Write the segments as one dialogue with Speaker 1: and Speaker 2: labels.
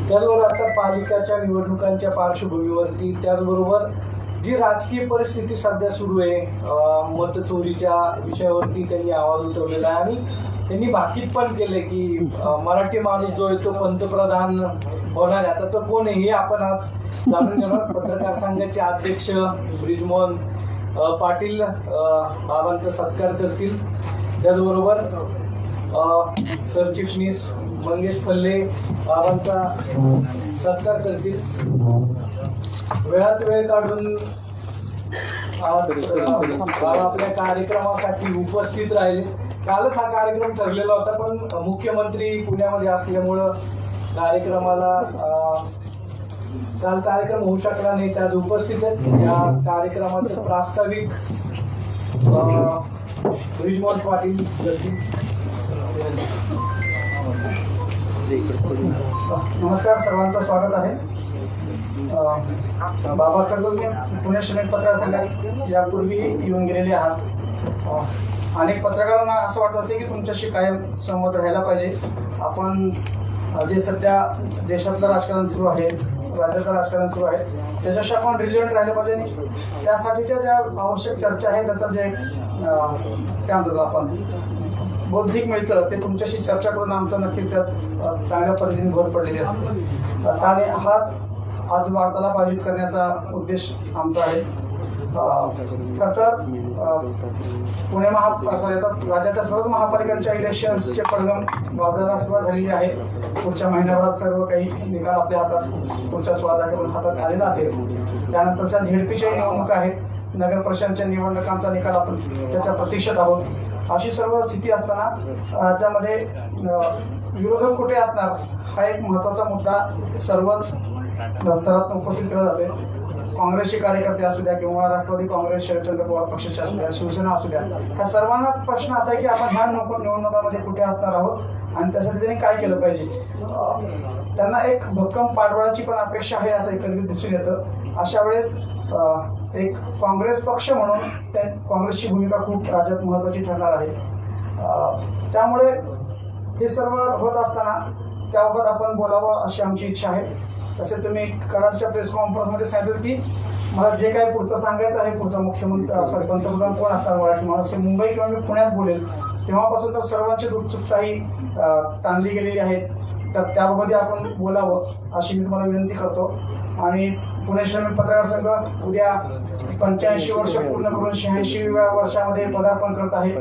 Speaker 1: त्याचबरोबर आता पालिकाच्या निवडणुकांच्या पार्श्वभूमीवरती त्याचबरोबर जी राजकीय परिस्थिती सध्या सुरू आहे, मतचोरीच्या विषयावरती त्यांनी आवाज उठवलेला आहे आणि त्यांनी भाकीत पण केले की मराठी माणूस जो आहे तो पंतप्रधान होणार आहे. आता तो कोण आहे हे आपण आज जाणून घेणार. पत्रकार संघाचे अध्यक्ष ब्रिजमोहन पाटील बाबांचा सत्कार करतील. त्याचबरोबर सरचिटणीस मंगेश फल्ले बाबांचा सत्कार करतील. वेळात वेळ काढून बाबा आपल्या कार्यक्रमासाठी उपस्थित राहिले. कालच हा कार्यक्रम ठरलेला होता, पण मुख्यमंत्री पुण्यामध्ये असल्यामुळं कार्यक्रमाला काल कार्यक्रम होऊ शकला नाही. त्यात उपस्थित आहेत. या कार्यक्रमाचं प्रास्ताविक ब्रिजमोहन पाटील करतील. नमस्कार, सर्वांचं स्वागत आहे. बाबा खरं तुम्ही पुणे श्रमिक पत्रकार संघात यापूर्वी येऊन गेलेले आहात. अनेक पत्रकारांना असं वाटत असेल की तुमच्याशी कायम संवाद राहायला पाहिजे. आपण जे सध्या देशातलं राजकारण सुरू आहे, राज्याचं राजकारण सुरू आहे, त्याच्याशी आपण रिलेव्हंट राहिलं पाहिजे आणि त्यासाठीच्या ज्या आवश्यक चर्चा आहे त्याचं जे काय म्हणतात आपण बौद्धिक मिळतं ते तुमच्याशी चर्चा करून आमचं नक्कीच त्यात चांगल्या पद्धतीने भर पडलेली असते. आणि हाच आज वार्तालाप आयोजित करण्याचा उद्देश आमचा आहे. खरं तर पुणे राज्याच्या सर्वच महापालिकांच्या इलेक्शन्सचे पडगम वाजायला सुरुवात झालेली आहे. पुढच्या महिन्याभरात सर्व काही निकाल आपल्या हातात पुढच्या 16 तारखेपर्यंत हातात आलेला असेल. त्यानंतरच्या झेडपीच्या निवडणुका आहेत, नगर परिषदांच्या निवडणुकांचा निकाल आपण त्याच्या प्रतीक्षेत आहोत. अशी सर्व स्थिती असताना राज्यामध्ये विरोधक कुठे असणार हा एक महत्त्वाचा मुद्दा सर्वच स्तरात उपस्थित केला जाते. काँग्रेसचे कार्यकर्ते असू द्या किंवा राष्ट्रवादी काँग्रेस, शरदचंद्र पवार पक्षाचे असू द्या, शिवसेना असू द्या, ह्या सर्वांनाच प्रश्न असा आहे की आपण ह्या निवडणुकामध्ये कुठे असणार आहोत आणि त्यासाठी त्यांनी काय केलं पाहिजे. त्यांना एक भक्कम पाठबळाची पण अपेक्षा आहे असं एकंदरीत दिसून येतं. अशा वेळेस एक काँग्रेस पक्ष म्हणून काँग्रेसची भूमिका खूप राज्यात महत्त्वाची ठरणार आहे. त्यामुळे हे सर्व होत असताना त्याबाबत आपण बोलावं अशी आमची इच्छा आहे. तसे तुम्ही कराडच्या प्रेस कॉन्फरन्समध्ये सांगितलं की मला जे काही पुढचं सांगायचं आहे, पुढचा पंतप्रधान कोण असणार मराठी माणूस, हे मुंबई किंवा मी पुण्यात बोलेल तेव्हापासून तर सर्वांची उत्सुकताही ताणली गेलेली आहे. तर त्याबाबत आपण बोलावं अशी मी तुम्हाला विनंती करतो. आणि पुणे श्रमिक पत्रकार संघ उद्या 85 वर्ष पूर्ण करून 86व्या वर्षामध्ये पदार्पण करत आहे.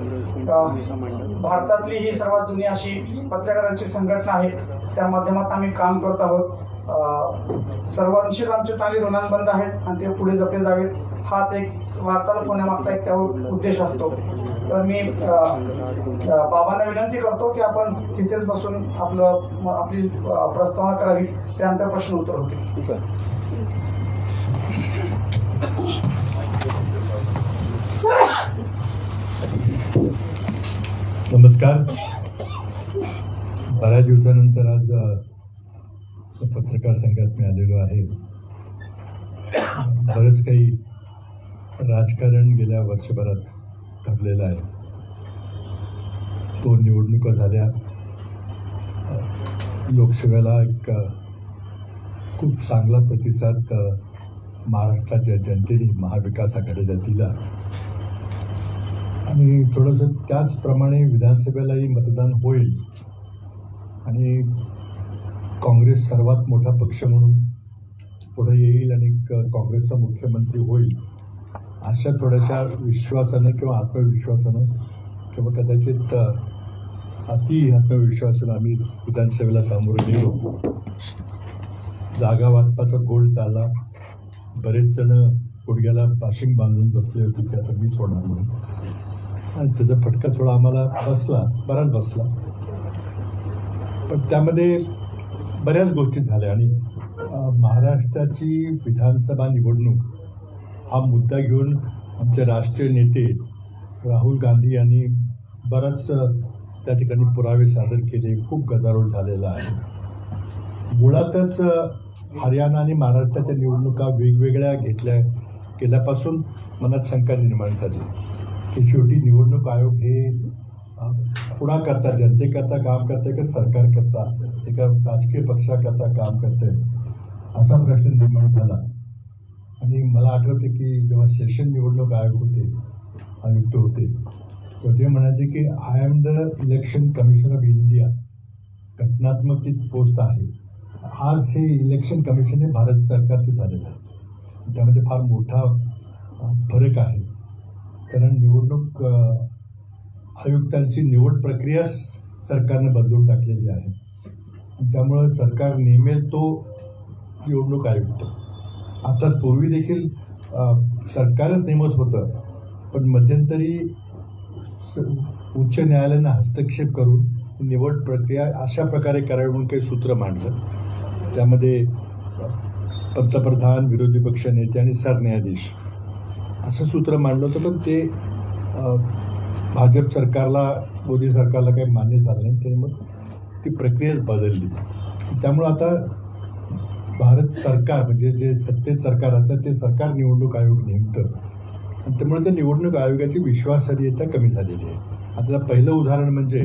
Speaker 1: भारतातली ही सर्वात जुनी अशी पत्रकारांची संघटना आहे. त्या माध्यमातून आम्ही काम करत आहोत. सर्वांशीच आमचे चांगले ऋणानुबंध आहेत आणि ते पुढे जपले जावेत. हाच एक वार्तालाप होण्यामागचा एक त्यावर उद्देश असतो. तर मी बाबांना विनंती करतो की आपण तिथेच बसून आपली प्रस्तावना करावी, त्यानंतर प्रश्न उत्तर होतील.
Speaker 2: नमस्कार. बऱ्याच दिवसानंतर आज पत्रकार संघात मी आलेलो आहे. बरंच काही राजकारण गेल्या वर्षभरात घडलेलं आहे. 2 निवडणुका झाल्या. लोकसेवेला एक खूप चांगला प्रतिसाद महाराष्ट्राच्या जनतेने महाविकास आघाडीला दिला आणि थोडंसं त्याचप्रमाणे विधानसभेलाही मतदान होईल आणि काँग्रेस सर्वात मोठा पक्ष म्हणून पुढे येईल आणि काँग्रेसचा मुख्यमंत्री होईल अशा थोड्याशा विश्वासानं किंवा आत्मविश्वासानं किंवा कदाचित अति आत्मविश्वासानं आम्ही विधानसभेला सामोरे गेलो. जागा वाटपाचा गोळ चालला. बरेच जण गुडघ्याला बाशिंग बांधून बसले होते की आता मीच होणार म्हणून, आणि त्याचा फटका थोडा आम्हाला बराच बसला. पण त्यामध्ये बऱ्याच गोष्टी झाल्या आणि महाराष्ट्राची विधानसभा निवडणूक हा मुद्दा घेऊन आमचे राष्ट्रीय नेते राहुल गांधी यांनी बराच त्या ठिकाणी पुरावे सादर केले. खूप गदारोळ झालेला आहे. मुळातच हरियाणा आणि महाराष्ट्राच्या निवडणुका वेगवेगळ्या केल्यापासून मनात शंका निर्माण झाली की शेवटी निवडणूक आयोग हे कुणाकरता, जनतेकरता काम करते का सरकारकरता हे एका राजकीय पक्षाकरता काम करते असा प्रश्न निर्माण झाला. आणि मला आठवते की जेव्हा सेशन निवडणूक आयुक्त होते तेव्हा ते म्हणाले की I am the election commission of India. घटनात्मक ती पोस्ट आहे. आज हे इलेक्शन कमिशन हे भारत सरकारचं झालेलं आहे. त्यामध्ये फार मोठा फरक आहे. कारण निवडणूक आयुक्तांची निवड प्रक्रिया सरकारने बदलून टाकलेली आहे. त्यामुळं सरकार नेमेल तो निवडणूक आयुक्त. आता पूर्वी देखील सरकारच नेमत होतं, पण मध्यंतरी उच्च न्यायालयानं हस्तक्षेप करून निवड प्रक्रिया अशा प्रकारे करावी म्हणून काही सूत्र मांडलं. त्यामध्ये पंतप्रधान, विरोधी पक्ष नेते आणि सरन्यायाधीश असं सूत्र मांडलं होतं. पण ते भाजप सरकारला, मोदी सरकारला काही मान्य झालं नाही. त्याने मग ती प्रक्रियाच बदलली. त्यामुळं आता भारत सरकार म्हणजे जे सत्तेत सरकार असतं ते सरकार निवडणूक आयोग नेमतं. आणि त्यामुळे त्या निवडणूक आयोगाची विश्वासार्हता कमी झालेली आहे. आता पहिलं उदाहरण म्हणजे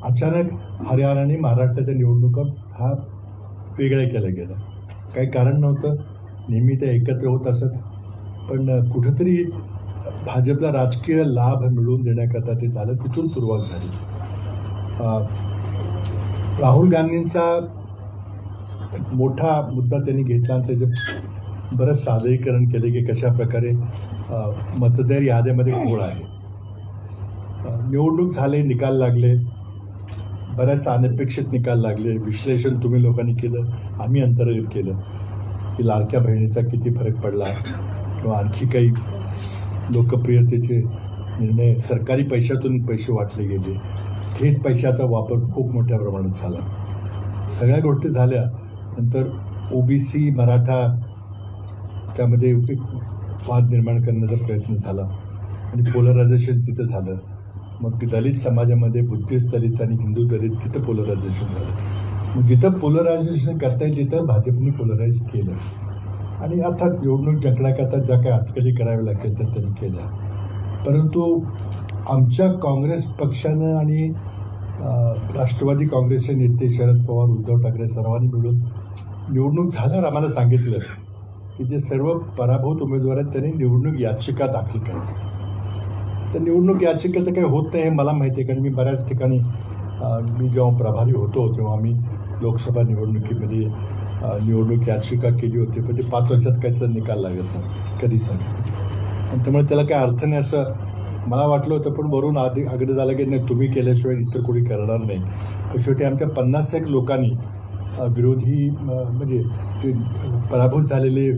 Speaker 2: अचानक हरियाणा आणि महाराष्ट्राच्या निवडणुका हा वेगळ्या केल्या गेल्या. काही कारण नव्हतं, नेहमी त्या एकत्र होत असत. पण कुठंतरी भाजपला राजकीय लाभ मिळवून देण्याकरता ते झालं. तिथून सुरुवात झाली. राहुल गांधींचा एक मोठा मुद्दा त्यांनी घेतला आणि त्याचे बरंच सादरीकरण केले की कशा प्रकारे मतदार याद्यामध्ये घोळ आहे. निवडणूक झाले, निकाल लागले, बऱ्याच अनपेक्षित निकाल लागले. विश्लेषण तुम्ही लोकांनी केलं, आम्ही अंतर्गत केलं की लाडक्या बहिणीचा किती फरक पडला किंवा आणखी काही लोकप्रियतेचे निर्णय. सरकारी पैशातून पैसे वाटले गेले, थेट पैशाचा वापर खूप मोठ्या प्रमाणात झाला. सगळ्या गोष्टी झाल्या नंतर ओबीसी मराठा त्यामध्ये वाद निर्माण करण्याचा प्रयत्न झाला आणि पोलरायझेशन तिथं झालं. मग दलित समाजामध्ये बुद्धिस्ट दलित आणि हिंदू दलित तिथं पोलरायझेशन झालं. मग जिथं पोलरायझेशन करता येईल तिथं भाजपने पोलरायझ केलं. आणि अर्थात निवडणूक जिंकण्याकरता ज्या काही अटकली कराव्या लागतील त्या त्यांनी केल्या. परंतु आमच्या काँग्रेस पक्षानं आणि राष्ट्रवादी काँग्रेसचे नेते शरद पवार, उद्धव ठाकरे सर्वांनी मिळून निवडणूक झाल्यावर आम्हाला सांगितलं की जे सर्व पराभूत उमेदवार आहेत त्यांनी निवडणूक याचिका दाखल करावी. तर निवडणूक याचिकेचं काही होत नाही हे मला माहिती आहे. कारण मी बऱ्याच ठिकाणी मी जेव्हा प्रभारी होतो तेव्हा आम्ही लोकसभा निवडणुकीमध्ये निवडणूक याचिका केली होती. पण ते 5 वर्षात काहीच निकाल लागत नाही कधी सांगितलं. आणि त्यामुळे त्याला काही अर्थ नाही असं मला वाटलं होतं. पण वरून आगडं झालं की नाही, तुम्ही केल्याशिवाय इतर कोणी करणार नाही. शेवटी आमच्या 50 लोकांनी विरोधी म्हणजे जे पराभूत झालेले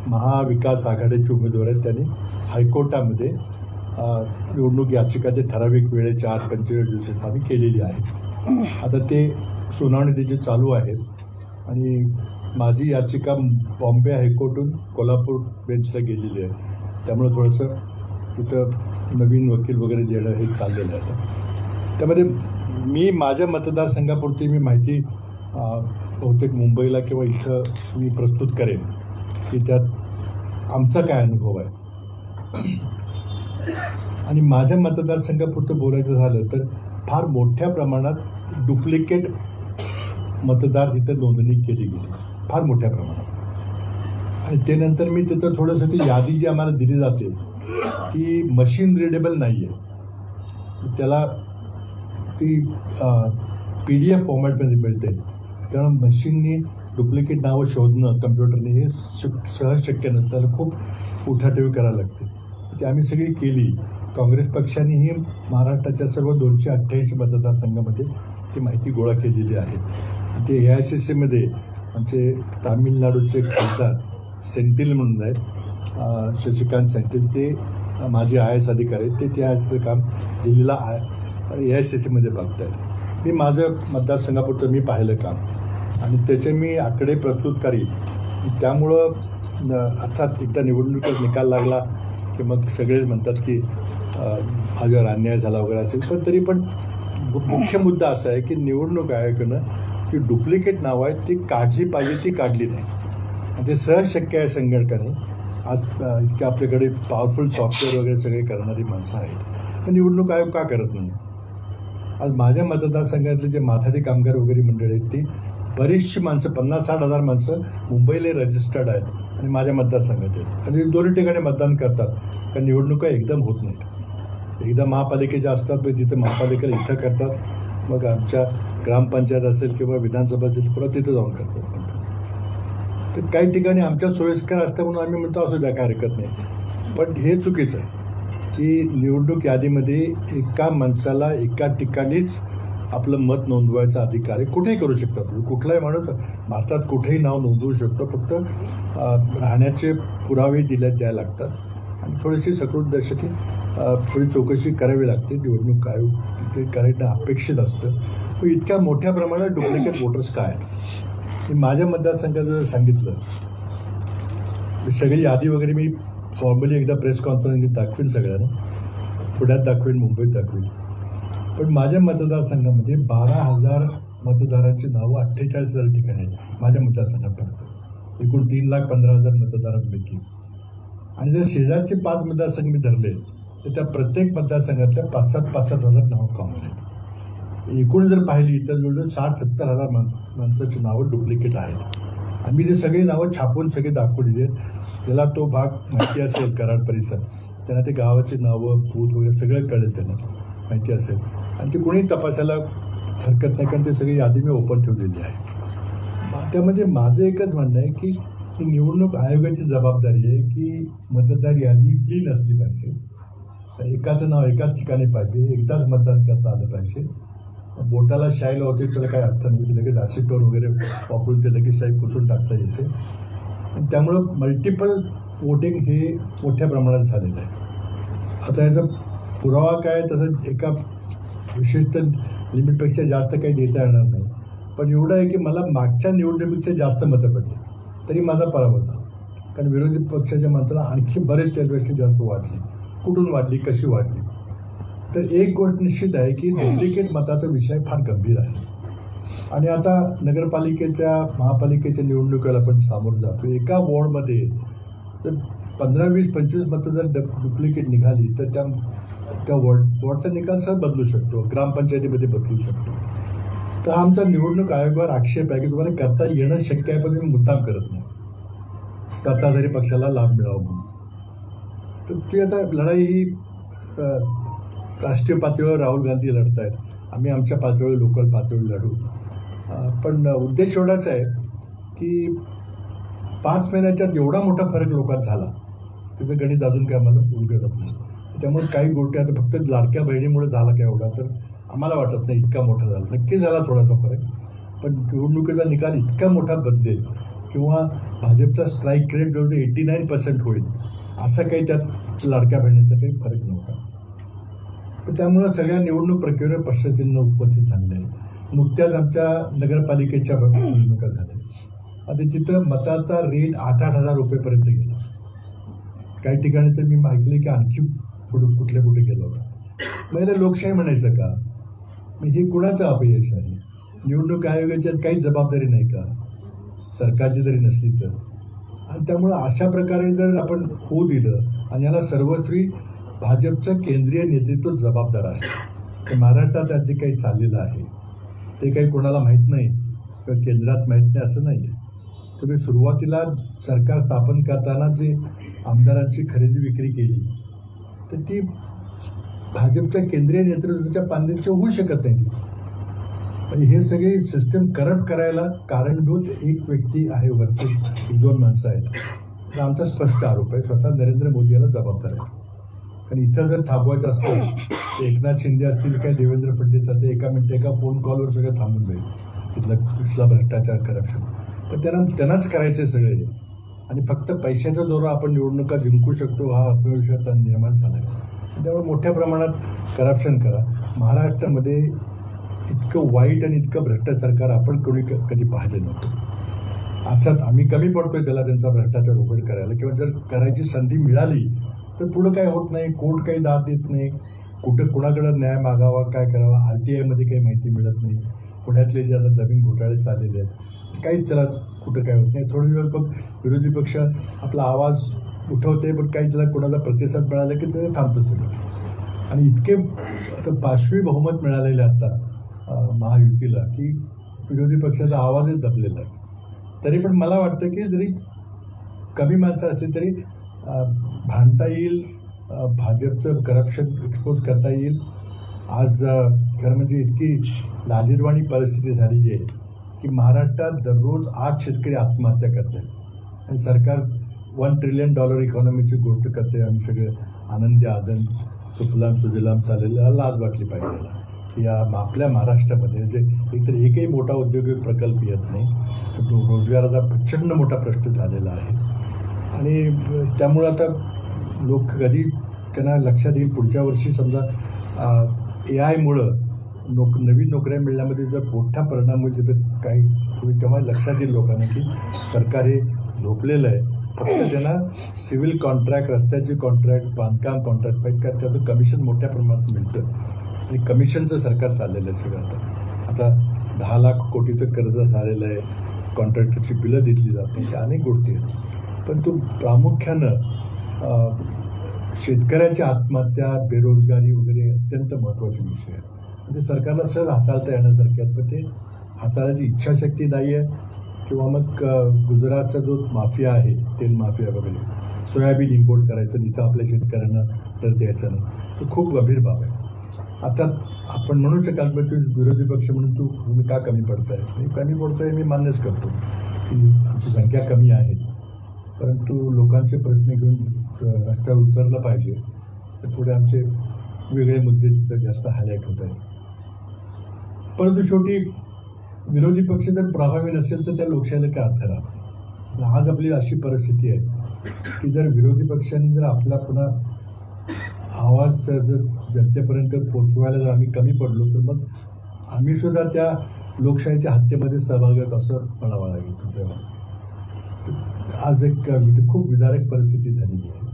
Speaker 2: महाविकास आघाडीचे उमेदवार आहेत त्यांनी हायकोर्टामध्ये निवडणूक याचिका ते ठराविक वेळेच्या आत 45 दिवसात आम्ही केलेली आहे. आता ते सुनावणी त्याची चालू आहे. आणि माझी याचिका बॉम्बे हायकोर्टहून कोल्हापूर बेंचला गेलेली आहे. त्यामुळे थोडंसं तिथं नवीन वकील वगैरे देणं हे चाललेलं आहे. त्यामध्ये मी माझ्या मतदारसंघापुरती मी माहिती बहुतेक मुंबईला किंवा इथं मी प्रस्तुत करेन की त्यात आमचा काय अनुभव आहे. आणि माझ्या मतदारसंघापुरतं बोलायचं झालं तर फार मोठ्या प्रमाणात डुप्लिकेट मतदार तिथं नोंदणी केली गेली, फार मोठ्या प्रमाणात. आणि ते नंतर मी तिथं थोडंसं ती यादी जी आम्हाला दिली जाते ती मशीन रिडेबल नाही आहे. त्याला ती PDF फॉर्मॅटमध्ये मिळते. कारण मशीननी डुप्लिकेट नावं शोधणं कम्प्युटरने हे सहज शक्य नसतं. त्याला खूप उठाठेवी करायला लागते. ती आम्ही सगळी केली. काँग्रेस पक्षानेही महाराष्ट्राच्या सर्व 288 मतदारसंघामध्ये ती माहिती गोळा केलेली आहे. ते AICCमध्ये आमचे तामिळनाडूचे खासदार सेंटिल म्हणून आहेत, शशिकांत सेंटिल, ते माझे IAS अधिकारी आहेत. ते त्याचं काम दिल्लीला AICCमध्ये बघत आहेत. मी माझं मतदारसंघापुरतं मी पाहिलं काम आणि त्याचे मी आकडे प्रस्तुत करीन. त्यामुळं अर्थात एकदा निवडणुकीत निकाल लागला की मग सगळेच म्हणतात की माझ्यावर अन्याय झाला वगैरे असेल. पण तरी पण मुख्य मुद्दा असा आहे की निवडणूक आयोगानं जी डुप्लिकेट नावं आहेत ती काढली पाहिजे, ती काढली नाही. आणि ते सहज शक्य आहे संघटनेने. आज इतके आपल्याकडे पॉवरफुल सॉफ्टवेअर वगैरे सगळे करणारी माणसं आहेत. पण निवडणूक आयोग का करत नाही. आज माझ्या मतदारसंघातले जे माथाडी कामगार वगैरे मंडळी आहेत ती बरीचशी माणसं 50-60 हजार माणसं मुंबईला रजिस्टर्ड आहेत आणि माझ्या मतदारसंघात आहेत आणि दोन्ही ठिकाणी मतदान करतात. कारण निवडणुका एकदम होत नाहीत. एकदा महापालिकेच्या असतात पण तिथं महापालिकेला इथं करतात, मग आमच्या ग्रामपंचायत असेल किंवा विधानसभा असेल परत तिथं जाऊन करतात. तर काही ठिकाणी आमच्या सोयीस्कर असतं म्हणून आम्ही म्हणतो असू द्या, काय हरकत नाही. पण हे चुकीचं आहे की निवडणूक यादीमध्ये एका माणसाला एका ठिकाणीच आपलं मत नोंदवायचा अधिकार आहे. कुठेही करू शकतात, कुठलाही माणूस भारतात कुठेही नाव नोंदवू शकतो. फक्त राहण्याचे पुरावे द्यायला लागतात आणि थोडीशी सकृतदर्शकी थोडी चौकशी करावी लागते. निवडणूक आयोग तिथे करायला अपेक्षित असतं. पण इतक्या मोठ्या प्रमाणात डुप्लिकेट वोटर्स काय आहेत? माझ्या मतदारसंघाचं जर सांगितलं, सगळी यादी वगैरे मी फॉर्मली एकदा प्रेस कॉन्फरन्समध्ये दाखवेन, सगळ्यांना पुण्यात दाखवेन, मुंबईत दाखवेन. पण माझ्या मतदारसंघामध्ये 12,000 मतदारांची नावं 48,000 ठिकाणी आहेत माझ्या मतदारसंघात फक्त, एकूण 3,15,000 मतदारांपैकी. आणि जर शेजारचे 5 मतदारसंघ मी धरले तर त्या प्रत्येक मतदारसंघातल्या 5,000 नावं कॉमन आहेत. एकूण जर पाहिली तर जवळजवळ 60-70 हजार माणसाची नावं डुप्लिकेट आहेत. आम्ही ते सगळी नावं छापून सगळे दाखवून दिले. त्याला तो भाग माहिती असेल, कराड परिसर, त्यांना ते गावाची नावं, बूथ वगैरे सगळं कळेल, त्यांना माहिती असेल आणि ते कोणी तपासायला हरकत नाही, कारण ते सगळी यादी मी ओपन ठेवलेली आहे. त्यामध्ये माझं एकच म्हणणं आहे की निवडणूक आयोगाची जबाबदारी आहे की मतदार यादी क्लीन असली पाहिजे. एकाचं नाव एकाच ठिकाणी पाहिजे, एकदाच मतदान करता आलं पाहिजे. बोटाला शाई लावते त्याला काही अर्थ नाही, लगेच ॲसिटोन वगैरे वापरून ते लगेच शाई पुसून टाकता येते. आणि त्यामुळं मल्टिपल वोटिंग हे मोठ्या प्रमाणात झालेलं आहे. आता याचा पुरावा काय, तसं एका विशिष्ट लिमिटपेक्षा जास्त काही देता येणार नाही. पण एवढं आहे की मला मागच्या निवडणुकीपेक्षा जास्त मतं पडली तरी माझा पराभव झाला, कारण विरोधी पक्षाच्या मताला आणखी बरेच त्यापेक्षा जास्त वाढली. कुठून वाढली, कशी वाढली? तर एक गोष्ट निश्चित आहे की डुप्लिकेट मताचा विषय फार गंभीर आहे. आणि आता नगरपालिकेच्या, महापालिकेच्या निवडणुकीला आपण सामोरं जातो. एका वॉर्डमध्ये जर 15, 20, 25 मतं जर डुप्लिकेट निघाली तर त्या वॉर्डचा निकाल सहज बदलू शकतो, ग्रामपंचायतीमध्ये बदलू शकतो. तर हा आमचा निवडणूक आयोगावर आक्षेप आहे की तुम्हाला करता येणं शक्य आहे, पण तुम्ही मुद्दाम करत नाही, सत्ताधारी पक्षाला लाभ मिळावा म्हणून. तर ती आता लढाई ही राष्ट्रीय पातळीवर राहुल गांधी लढत आहेत, आम्ही आमच्या पातळीवर, लोकल पातळीवर लढू. पण उद्देश एवढाच आहे की 5 महिन्याच्यात एवढा मोठा फरक लोकांत झाला, त्याचं गणित अजून काय आम्हाला उलगडत नाही. त्यामुळे काही गोष्टी आता फक्त लाडक्या बहिणीमुळे झाला काय एवढा, तर आम्हाला वाटत नाही इतका मोठा झाला. नक्की झाला थोडासा फरक, पण निवडणुकीचा निकाल इतका मोठा बदलेल किंवा भाजपचा स्ट्राईक रेट जवळजवळ 89% होईल, असा काही त्यात लाडक्या बहिणीचा काही फरक नव्हता. त्यामुळं सगळ्या निवडणूक प्रक्रियेवर प्रश्नचिन्ह उपस्थित झालेलं आहे. नुकत्याच आमच्या नगरपालिकेच्या निवडणुका झाल्या, आता तिथं मताचा रेट 8-8 हजार रुपयेपर्यंत गेला. काही ठिकाणी तर मी ऐकले की आणखी कुठे गेला होता. म्हणजे लोकशाही म्हणायचं का? हे कुणाचं अपयश आहे? निवडणूक आयोगाची काही जबाबदारी नाही का, सरकारची जरी नसली तर? आणि त्यामुळं अशा प्रकारे जर आपण होऊ दिलं, आणि याला सर्वस्वी भाजपचं केंद्रीय नेतृत्व जबाबदार आहे. महाराष्ट्रात आज जे काही चाललेलं आहे ते काही कोणाला माहीत नाही किंवा केंद्रात माहीत नाही असं नाही आहे. तुम्ही सुरुवातीला सरकार स्थापन करताना जे आमदारांची खरेदी विक्री केली तर ती भाजपच्या केंद्रीय नेतृत्वाच्या पांद्याची होऊ शकत नाही. म्हणजे हे सगळी सिस्टम करप्ट करायला कारणीभूत एक व्यक्ती आहे, वरचे 1-2 माणसं आहेत. तर आमचा स्पष्ट आरोप आहे, स्वतः नरेंद्र मोदी याला जबाबदार आहे. आणि इथं जर थांबवायचं असतं तर एकनाथ शिंदे असतील काय देवेंद्र फडणवीस असतील, एका फोन कॉलवर सगळं थांबून जाईल इथला भ्रष्टाचार, करप्शन. पण त्यांनाच करायचं सगळे. आणि फक्त पैशाच्या जोरावर आपण निवडणुका जिंकू शकतो हा आत्मविश्वास निर्माण झाला आहे. त्यामुळे मोठ्या प्रमाणात करप्शन करा. महाराष्ट्रामध्ये इतकं वाईट आणि इतकं भ्रष्ट सरकार आपण कधी पाहिलं नव्हतं. अर्थात आम्ही कमी पडतोय त्याला, त्यांचा भ्रष्टाचार उघड करायला, किंवा जर करायची संधी मिळाली तर पुढं काय होत नाही, कोर्ट काही दाद देत नाही, कुठं कुणाकडं न्याय मागावा, काय करावा, RTIमध्ये काही माहिती मिळत नाही. पुण्यातले जे आता जमीन घोटाळे चाललेले आहेत काहीच त्याला कुठं काय होत नाही. थोडे दिवस मग विरोधी पक्ष आपला आवाज उठवते, पण काही त्याला कोणाला प्रतिसाद मिळाला की ते थांबतं सगळं. आणि इतके असं 5वी बहुमत मिळालेलं आता महायुतीला की विरोधी पक्षाचा आवाजच दबलेला आहे. तरी पण मला वाटतं की जरी कमी माणसं असली तरी भांडता येईल, भाजपचं करप्शन एक्सपोज करता येईल. आज खरं म्हणजे इतकी लाजिरवाणी परिस्थिती झालेली आहे की महाराष्ट्रात दररोज 8 शेतकरी आत्महत्या करत आहेत आणि सरकार $1 ट्रिलियन इकॉनॉमीची गोष्ट करते. आम्ही सगळे आनंदी आदन सुफलाम सुजलाम चाललेला लाज वाटली पाहिजे याला की आपल्या महाराष्ट्रामध्ये जे एकतर एकही मोठा औद्योगिक प्रकल्प येत नाही, तो रोजगाराचा प्रचंड मोठा प्रश्न झालेला आहे. आणि त्यामुळं आता लोक कधी त्यांना लक्षात येईल पुढच्या वर्षी समजा AI मुळं नवीन नोकऱ्या मिळण्यामध्ये जर मोठा परिणाम होईल तर काही होईल, तेव्हा लक्षात येईल लोकांना की सरकार हे झोपलेलं आहे. फक्त त्यांना सिव्हिल कॉन्ट्रॅक्ट, रस्त्याचे कॉन्ट्रॅक्ट, बांधकाम कॉन्ट्रॅक्ट पाहिजे कारण त्यातून कमिशन मोठ्या प्रमाणात मिळतं आणि कमिशनचं सरकार चाललेलं आहे सगळं. आता 10 लाख कोटीचं कर्ज झालेलं आहे, कॉन्ट्रॅक्टरची बिलं दिली जात नाही, अनेक गोष्टी आहेत. पण तो प्रामुख्यानं शेतकऱ्याची आत्महत्या, बेरोजगारी वगैरे अत्यंत महत्त्वाचे विषय आहेत. म्हणजे सरकारला सहज हाताळता येण्यासारखे आहेत, पण ते हाताळायची इच्छाशक्ती नाही आहे. किंवा मग गुजरातचा जो माफिया आहे, तेल माफिया वगैरे, सोयाबीन इम्पोर्ट करायचं, तिथं आपल्या शेतकऱ्यांना दर द्यायचं नाही, तो खूप गंभीर बाब आहे. आता आपण म्हणू शकाल की तू विरोधी पक्ष म्हणून तुम्ही का कमी पडताय? मी कमी पडतोय मी मान्यच करतो की आमची संख्या कमी आहे, परंतु लोकांचे प्रश्न घेऊन रस्त्यावर उतरलं पाहिजे. तर पुढे आमचे वेगळे मुद्दे तिथं जास्त हायलाईट होत आहेत. परंतु शेवटी विरोधी पक्ष जर प्रभावी नसेल तर त्या लोकशाहीला काय अर्थ राहतो? आज आपली अशी परिस्थिती आहे की जर विरोधी पक्षांनी जर आपला पुन्हा आवाज जर जनतेपर्यंत पोचवायला जर आम्ही कमी पडलो तर मग आम्ही सुद्धा त्या लोकशाहीच्या हत्येमध्ये सहभागी आहोत असं म्हणावं लागेल. तेव्हा आज एक खूप विदारक परिस्थिती झालेली आहे.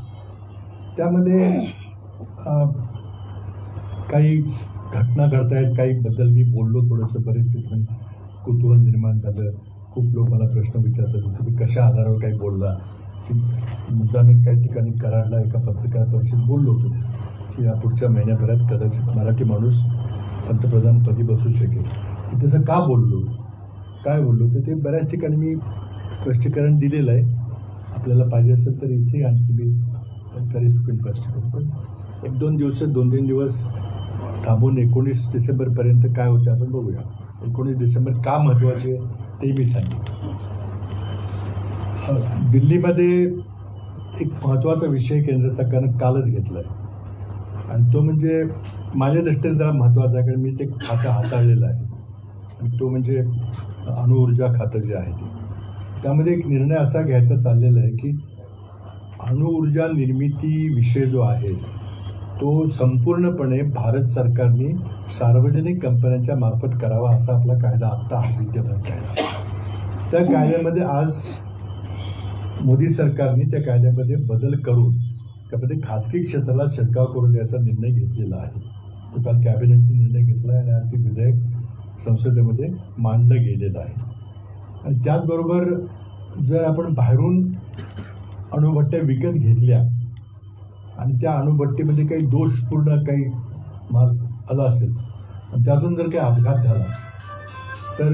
Speaker 2: त्यामध्ये काही घटना घडतायत, काही बद्दल मी बोललो थोडंसं, बरेच कुतूहल निर्माण झालं. खूप लोक मला प्रश्न विचारतात तुम्ही कशा आधारावर काही बोलला, की मुद्दाने काही ठिकाणी कराडला एका पत्रकार परिषदेत बोललो होतो की या पुढच्या महिन्याभरात कदाचित मराठी माणूस पंतप्रधानपदी बसू शकेल. की त्याचं का बोललो, काय बोललो, तर ते बऱ्याच ठिकाणी मी स्पष्टीकरण दिलेलं आहे. आपल्याला पाहिजे असेल तर इथे आणखी मी करी चुकेल स्पष्टीकरण. पण 2-3 दिवस थांबून 19 डिसेंबरपर्यंत काय होते आपण बघूया. 19 डिसेंबर का महत्त्वाचे ते मी सांगेन. दिल्लीमध्ये एक महत्त्वाचा विषय केंद्र सरकारनं कालच घेतला आहे आणि तो म्हणजे माझ्या दृष्टीने जरा महत्त्वाचा आहे कारण मी ते खातं हाताळलेलं आहे आणि तो म्हणजे अणुऊर्जा खातं जे आहे ते. त्यामध्ये एक निर्णय असा घ्यायचा चाललेला आहे की अणुऊर्जा निर्मिती विषय जो आहे तो संपूर्णपणे भारत सरकारने सार्वजनिक कंपन्यांच्या मार्फत करावा असा आपला कायदा आत्ता आहे, विद्यमान कायदा. त्या कायद्यामध्ये आज मोदी सरकारने त्या कायद्यामध्ये बदल करून त्यामध्ये खाजगी क्षेत्राला शिरकाव करून द्यायचा निर्णय घेतलेला आहे. तो काल कॅबिनेटने निर्णय घेतला आहे आणि ते विधेयक संसदेमध्ये मांडलं गेलेलं आहे. आणि त्याचबरोबर जर आपण बाहेरून अणुभट्ट्या विकत घेतल्या आणि त्या अणुभट्टीमध्ये काही दोषपूर्ण काही माल आला असेल आणि त्यातून जर काही अपघात झाला तर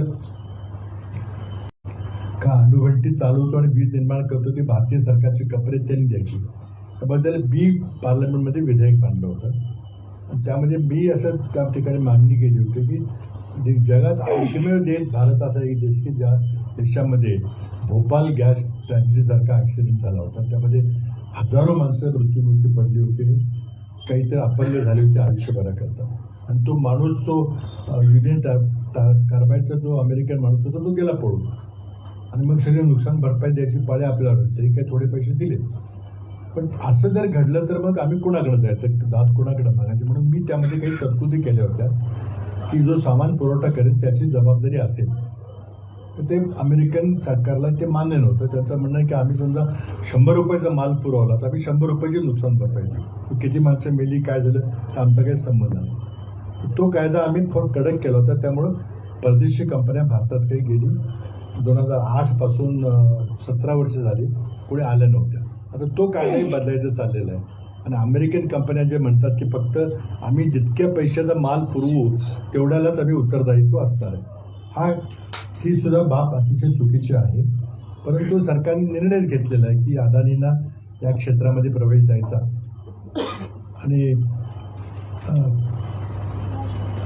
Speaker 2: का अणुभट्टी चालवतो आणि वीज निर्माण करतो ती भारतीय सरकारची कंपनी त्यांनी द्यायची. त्याबद्दल पार्लमेंटमध्ये विधेयक मांडलं होतं आणि त्यामध्ये मी असं त्या ठिकाणी मागणी केली होती की जगात एकमेव देश भारत असा एक देश की ज्या देशामध्ये भोपाल गॅस ट्रॅजेडीसारखा ॲक्सिडेंट झाला होता. त्यामध्ये हजारो माणसं मृत्युमुखी पडली होती आणि काहीतरी अपंग झाले होते आयुष्यभराकरता. आणि तो माणूस तो युनियन कार्बाईडचा जो अमेरिकन माणूस होता तो गेला पळून आणि मग सगळे नुकसान भरपाई द्यायची पाळी आपल्यावर होती. तरी काही थोडे पैसे दिले. पण असं जर घडलं तर मग आम्ही कोणाकडे जायचं, दाद कोणाकडे मागायची. म्हणून मी त्यामध्ये काही तरतुदी केल्या होत्या की जो सामान पुरवठा करेल त्याची जबाबदारी असेल. तर ते अमेरिकन सरकारला ते मान्य नव्हतं. त्यांचं म्हणणं आहे की आम्ही समजा 100 रुपयाचा माल पुरवला तर आम्ही 100 रुपयाची नुकसान भरपाई देऊ. किती माणसं मेली काय झालं तर आमचा काही संबंध नाही. तो कायदा आम्ही थोडं कडक केला होता. त्यामुळं परदेशी कंपन्या भारतात काही गेली 2008 पासून 17 वर्ष झाली कोणी आल्या नव्हत्या. आता तो कायदाही बदलायचं चाललेला आहे आणि अमेरिकन कंपन्या जे म्हणतात की फक्त आम्ही जितक्या पैशाचा माल पुरवू तेवढ्यालाच आम्ही उत्तरदायित्व असणार आहे. हा ही सुद्धा बाब अतिशय चुकीची आहे. परंतु सरकारने निर्णयच घेतलेला आहे की अदानींना या क्षेत्रामध्ये प्रवेश द्यायचा आणि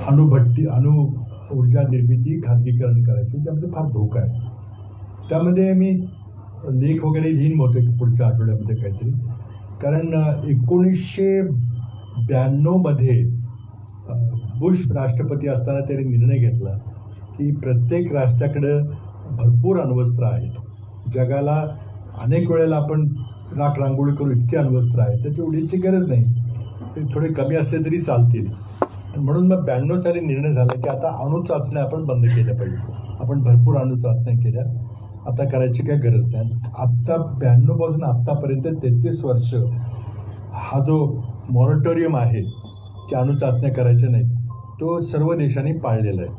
Speaker 2: अणु ऊर्जा निर्मिती खाजगीकरण करायची, त्यामध्ये फार धोका आहे. त्यामध्ये मी लेख वगैरे लिहीन बहुतेक पुढच्या आठवड्यामध्ये काहीतरी, कारण 1992मध्ये बुश राष्ट्रपती असताना त्यांनी निर्णय घेतला की प्रत्येक राष्ट्राकडं भरपूर अण्वस्त्र आहेत. जगाला अनेक वेळेला आपण रांगोळी करू इतके अण्वस्त्र आहेत, त्याची उडीची गरज नाही, ते थोडे कमी असले तरी चालतील. म्हणून मग 92 साली निर्णय झाला की आता अणु चाचण्या आपण बंद केल्या पाहिजे. आपण भरपूर अणु चाचण्या केल्या, आता करायची काही गरज नाही. आत्ता 92 पासून आत्तापर्यंत 33 वर्ष हा जो मॉरेटोरियम आहे की अणु चाचण्या करायच्या नाहीत, तो सर्व देशांनी पाळलेला आहे.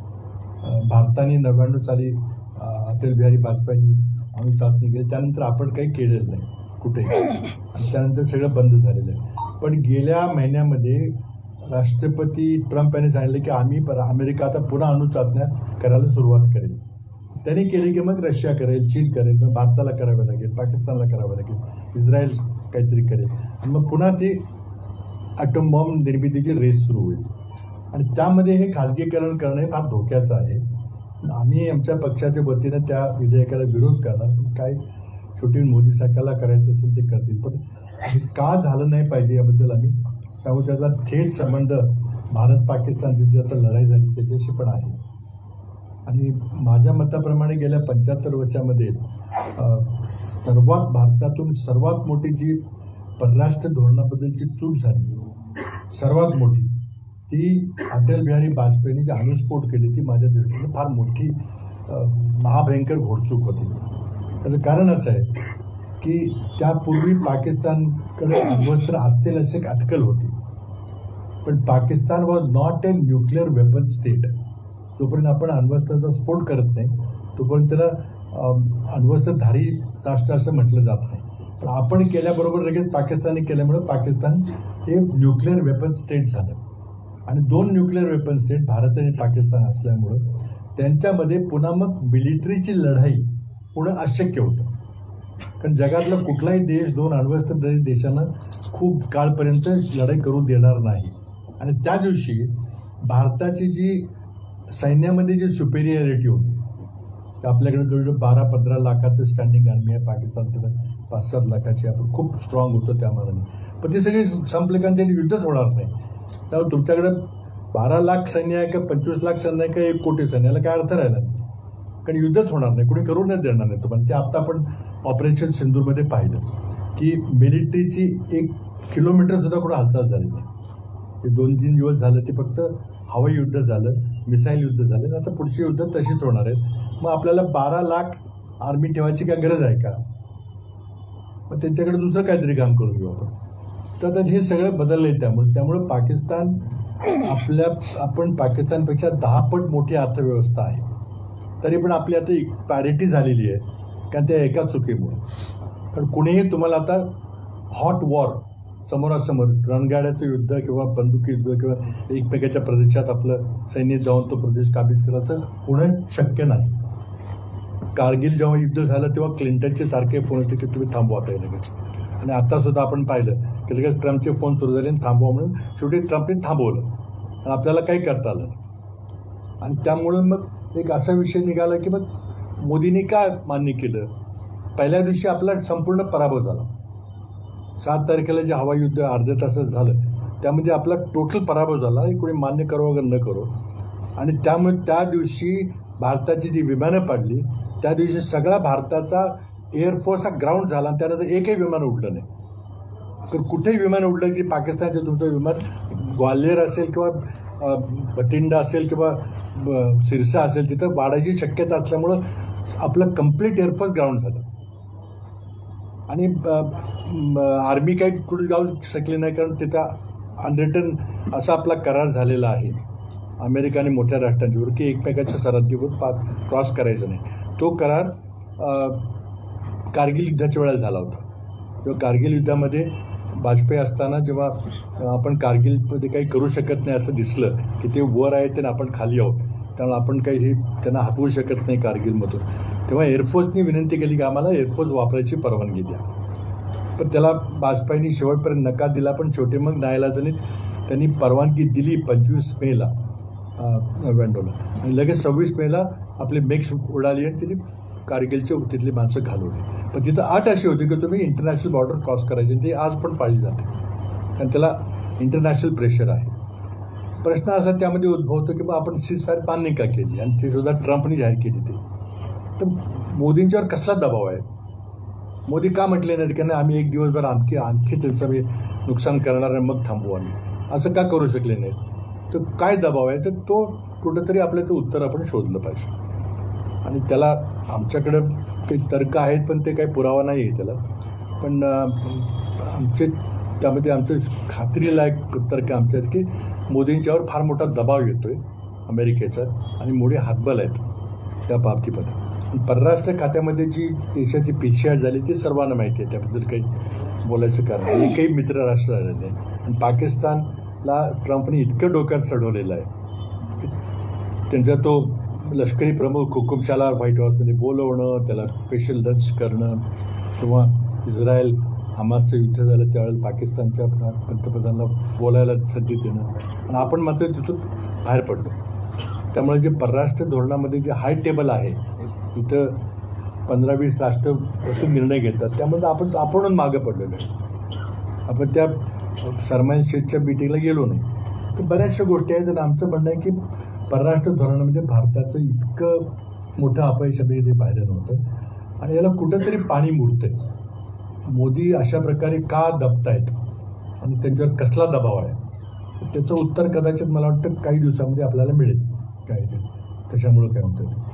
Speaker 2: भारताने 99 साली अटल बिहारी वाजपेयींनी अणु चाचणी केली, त्यानंतर आपण काही केलेलं नाही कुठेही, आणि त्यानंतर सगळं बंद झालेलं आहे. पण गेल्या महिन्यामध्ये राष्ट्रपती ट्रम्प यांनी सांगितलं की अमेरिका आता पुन्हा अणु चाचण्या करायला सुरुवात करेल. त्यांनी केली की मग रशिया करेल, चीन करेल, मग भारताला करावं लागेल, पाकिस्तानला करावं लागेल, इस्रायल काहीतरी करेल, आणि मग पुन्हा ती ॲटम बॉम्ब निर्मितीची रेस सुरू होईल. आणि त्यामध्ये हे खाजगीकरण करणं हे फार धोक्याचं आहे. आम्ही आमच्या पक्षाच्या वतीनं त्या विधेयकाला विरोध करणार, पण काय शेवटी मोदी सरकारला करायचं असेल ते करतील. पण हे का झालं नाही पाहिजे याबद्दल आम्ही सांगू. त्याचा थेट संबंध भारत पाकिस्तानची जी आता लढाई झाली त्याच्याशी पण आहे. आणि माझ्या मताप्रमाणे गेल्या 75 वर्षामध्ये भारतातून सर्वात मोठी जी परराष्ट्र धोरणाबद्दलची चूक झाली, सर्वात मोठी, ती अटल बिहारी वाजपेयींनी जी अणुस्फोट केली, ती माझ्या दृष्टीने फार मोठी महाभयंकर घोडचूक होती. त्याचं कारण असं आहे की त्यापूर्वी पाकिस्तानकडे अण्वस्त्र असतील अशी एक अटकल होती, पण Pakistan was not a nuclear weapon state. जोपर्यंत आपण अण्वस्त्राचा स्फोट करत नाही तोपर्यंत त्याला अण्वस्त्रधारी राष्ट्र असं म्हटलं जात नाही. पण आपण केल्याबरोबर लगेच पाकिस्तानने केल्यामुळे पाकिस्तान हे न्यूक्लिअर वेपन स्टेट झालं. आणि 2 न्यूक्लिअर वेपन स्टेट भारत आणि पाकिस्तान असल्यामुळं त्यांच्यामध्ये पुन्हा मग मिलिटरीची लढाई होणं अशक्य होतं. कारण जगातला कुठलाही देश 2 अण्वस्त्रधारी देशांना खूप काळपर्यंत लढाई करू देणार नाही. आणि त्या दिवशी भारताची जी सैन्यामध्ये जी सुपेरियरिटी होती, आपल्याकडे जवळजवळ 12-15 लाखाचं स्टँडिंग आर्मी आहे, पाकिस्तानकडे 5-7 लाखाची, आपण खूप स्ट्रॉंग होतो त्या मानाने. पण ते सगळे संपले कारण त्यांनी युद्धच होणार नाही. त्यामुळे तुमच्याकडे 12 लाख सैन्य आहे का 25 लाख सैन्य आहे का 1 कोटी सैन्याला काय अर्थ राहिला नाही, कारण युद्धच होणार नाही, कोणी करूनच देणार नाही. पण ते आता आपण ऑपरेशन सिंदूरमध्ये पाहिलं की मिलिटरीची 1 किलोमीटर सुद्धा कुठं हालचाल झाली नाही. ते 2-3 दिवस झालं ते फक्त हवाई युद्ध झालं, मिसाईल युद्ध झालं. आता पुढची युद्ध तशीच होणार आहेत. मग आपल्याला 12 लाख आर्मी ठेवायची काय गरज आहे का? मग त्यांच्याकडे दुसरं काहीतरी काम करून घेऊ आपण. तर आता हे सगळं बदललं आहे. त्यामुळे पाकिस्तान आपण पाकिस्तानपेक्षा 10 पट मोठी अर्थव्यवस्था आहे, तरी पण आपली आता पॅरिटी झालेली आहे, कारण त्या एका चुकीमुळे. कारण कुणीही तुम्हाला आता हॉट वॉर समोरासमोर रणगाड्याचं युद्ध किंवा बंदुकी युद्ध किंवा एकमेकाच्या प्रदेशात आपलं सैन्य जाऊन तो प्रदेश काबीज करायचं होणं शक्य नाही. कारगिल जेव्हा युद्ध झालं तेव्हा क्लिंटनचे सारखे फोन होते की तुम्ही थांबवा आता लगेच. आणि आता सुद्धा आपण पाहिलं की लगेच ट्रम्पचे फोन सुरू झाले आणि थांबवा म्हणून शेवटी ट्रम्पने थांबवलं आणि आपल्याला काही करता आलं. आणि त्यामुळं मग एक असा विषय निघाला की मग मोदींनी काय मान्य केलं, पहिल्या दिवशी आपला संपूर्ण पराभव झाला. 7 तारखेला जे हवाई युद्ध अर्ध्या तासात झालं त्यामध्ये आपला टोटल पराभव झाला, कोणी मान्य करो वगैरे न करो. आणि त्यामुळे त्या दिवशी भारताची जी विमानं पडली त्या दिवशी सगळा भारताचा एअरफोर्स हा ग्राउंड झाला. त्यानंतर एकही विमान उडलं नाही. तर कुठेही विमान उडलं की पाकिस्तानचं तुमचं विमान ग्वाल्हेर असेल किंवा भटिंडा असेल किंवा सिरसा असेल तिथं वाढायची शक्यता असल्यामुळं आपलं कम्प्लीट एअरफोर्स ग्राउंड झालं. आणि आर्मी काही कुठे जाऊ शकली नाही, कारण तिथं अनरिटन असा आपला करार झालेला आहे अमेरिका आणि मोठ्या राष्ट्रांच्यावर की एकमेकाच्या सरहद्दीवर क्रॉस करायचं नाही. तो करार कारगिल युद्धाच्या वेळेला झाला होता. तेव्हा कारगिल युद्धामध्ये वाजपेयी असताना जेव्हा आपण कारगिलमध्ये काही करू शकत नाही असं दिसलं की ते वर आहेत आणि आपण खाली आहोत, त्यामुळे आपण काही हे त्यांना हटवू शकत नाही कारगिलमधून. तेव्हा एअरफोर्सनी विनंती केली की आम्हाला एअरफोर्स वापरायची परवानगी द्या, पण त्याला वाजपेयींनी शेवटपर्यंत नकार दिला. पण शेवटी मग नाईलाजाने त्यांनी परवानगी दिली 25 मेला नोव्हेंबरला, आणि लगेच 26 मेला आपले मेक्स उडाली आणि तिथे कारगिलच्या तिथली माणसं घालवली. पण तिथं अट अशी होती की तुम्ही इंटरनॅशनल बॉर्डर क्रॉस करायची, आणि ती आज पण पाळली जाते कारण त्याला इंटरनॅशनल प्रेशर आहे. प्रश्न असा त्यामध्ये उद्भवतो की मग आपण सीजफायर मान्य का केली, आणि ते सुद्धा ट्रम्पने जाहीर केली. ते तर मोदींच्यावर कसला दबाव आहे? मोदी का म्हटले नाहीत की नाही आम्ही एक दिवसभर आणखी त्यांचं नुकसान करणार आहे मग थांबवू आम्ही, असं का करू शकले नाहीत? तर काय दबाव आहे? तर तो कुठंतरी आपल्याचं उत्तर आपण शोधलं पाहिजे. आणि त्याला आमच्याकडं काही तर्क आहेत पण ते काही पुरावा नाही आहे त्याला. पण त्यामध्ये आमचं खात्रीलायक तर्क आमच्या आहेत की मोदींच्यावर फार मोठा दबाव येतोय अमेरिकेचा, आणि मोठी हातबल आहेत त्या बाबतीमध्ये. परराष्ट्र खात्यामध्ये जी देशाची पिछेहाट झाली ती सर्वांना माहिती आहे, त्याबद्दल काही बोलायचं कारण नाही. काही मित्र राष्ट्र राहिलेले आहे, आणि पाकिस्तानला ट्रम्पने इतकं डोक्यात चढवलेलं आहे की त्यांचा तो लष्करी प्रमुख हुकुमशाला व्हाईट हाऊसमध्ये बोलवणं, त्याला स्पेशल लंच करणं, किंवा इस्रायल हमासचं युद्ध झालं त्यावेळेला पाकिस्तानच्या पंतप्रधानाला बोलायला संधी देणं, आणि आपण मात्र तिथून बाहेर पडलो. त्यामुळे जे परराष्ट्र धोरणामध्ये जे हाय टेबल आहे तिथं 15-20 राष्ट्र असे निर्णय घेतात, त्यामध्ये आपण मागं पडलेलो आहे. आपण त्या सरमायन शेखच्या मीटिंगला गेलो नाही. तर बऱ्याचशा गोष्टी आहेत, आणि आमचं म्हणणं आहे की परराष्ट्र धोरणामध्ये भारताचं इतकं मोठं अपयश आम्ही ते पाहिलं नव्हतं, आणि याला कुठंतरी पाणी मुरतंय. मोदी अशा प्रकारे का दबतायत आणि त्यांच्यावर कसला दबाव आहे, त्याचं उत्तर कदाचित मला वाटतं काही दिवसामध्ये आपल्याला मिळेल काय ते कशामुळं काय होतं ते.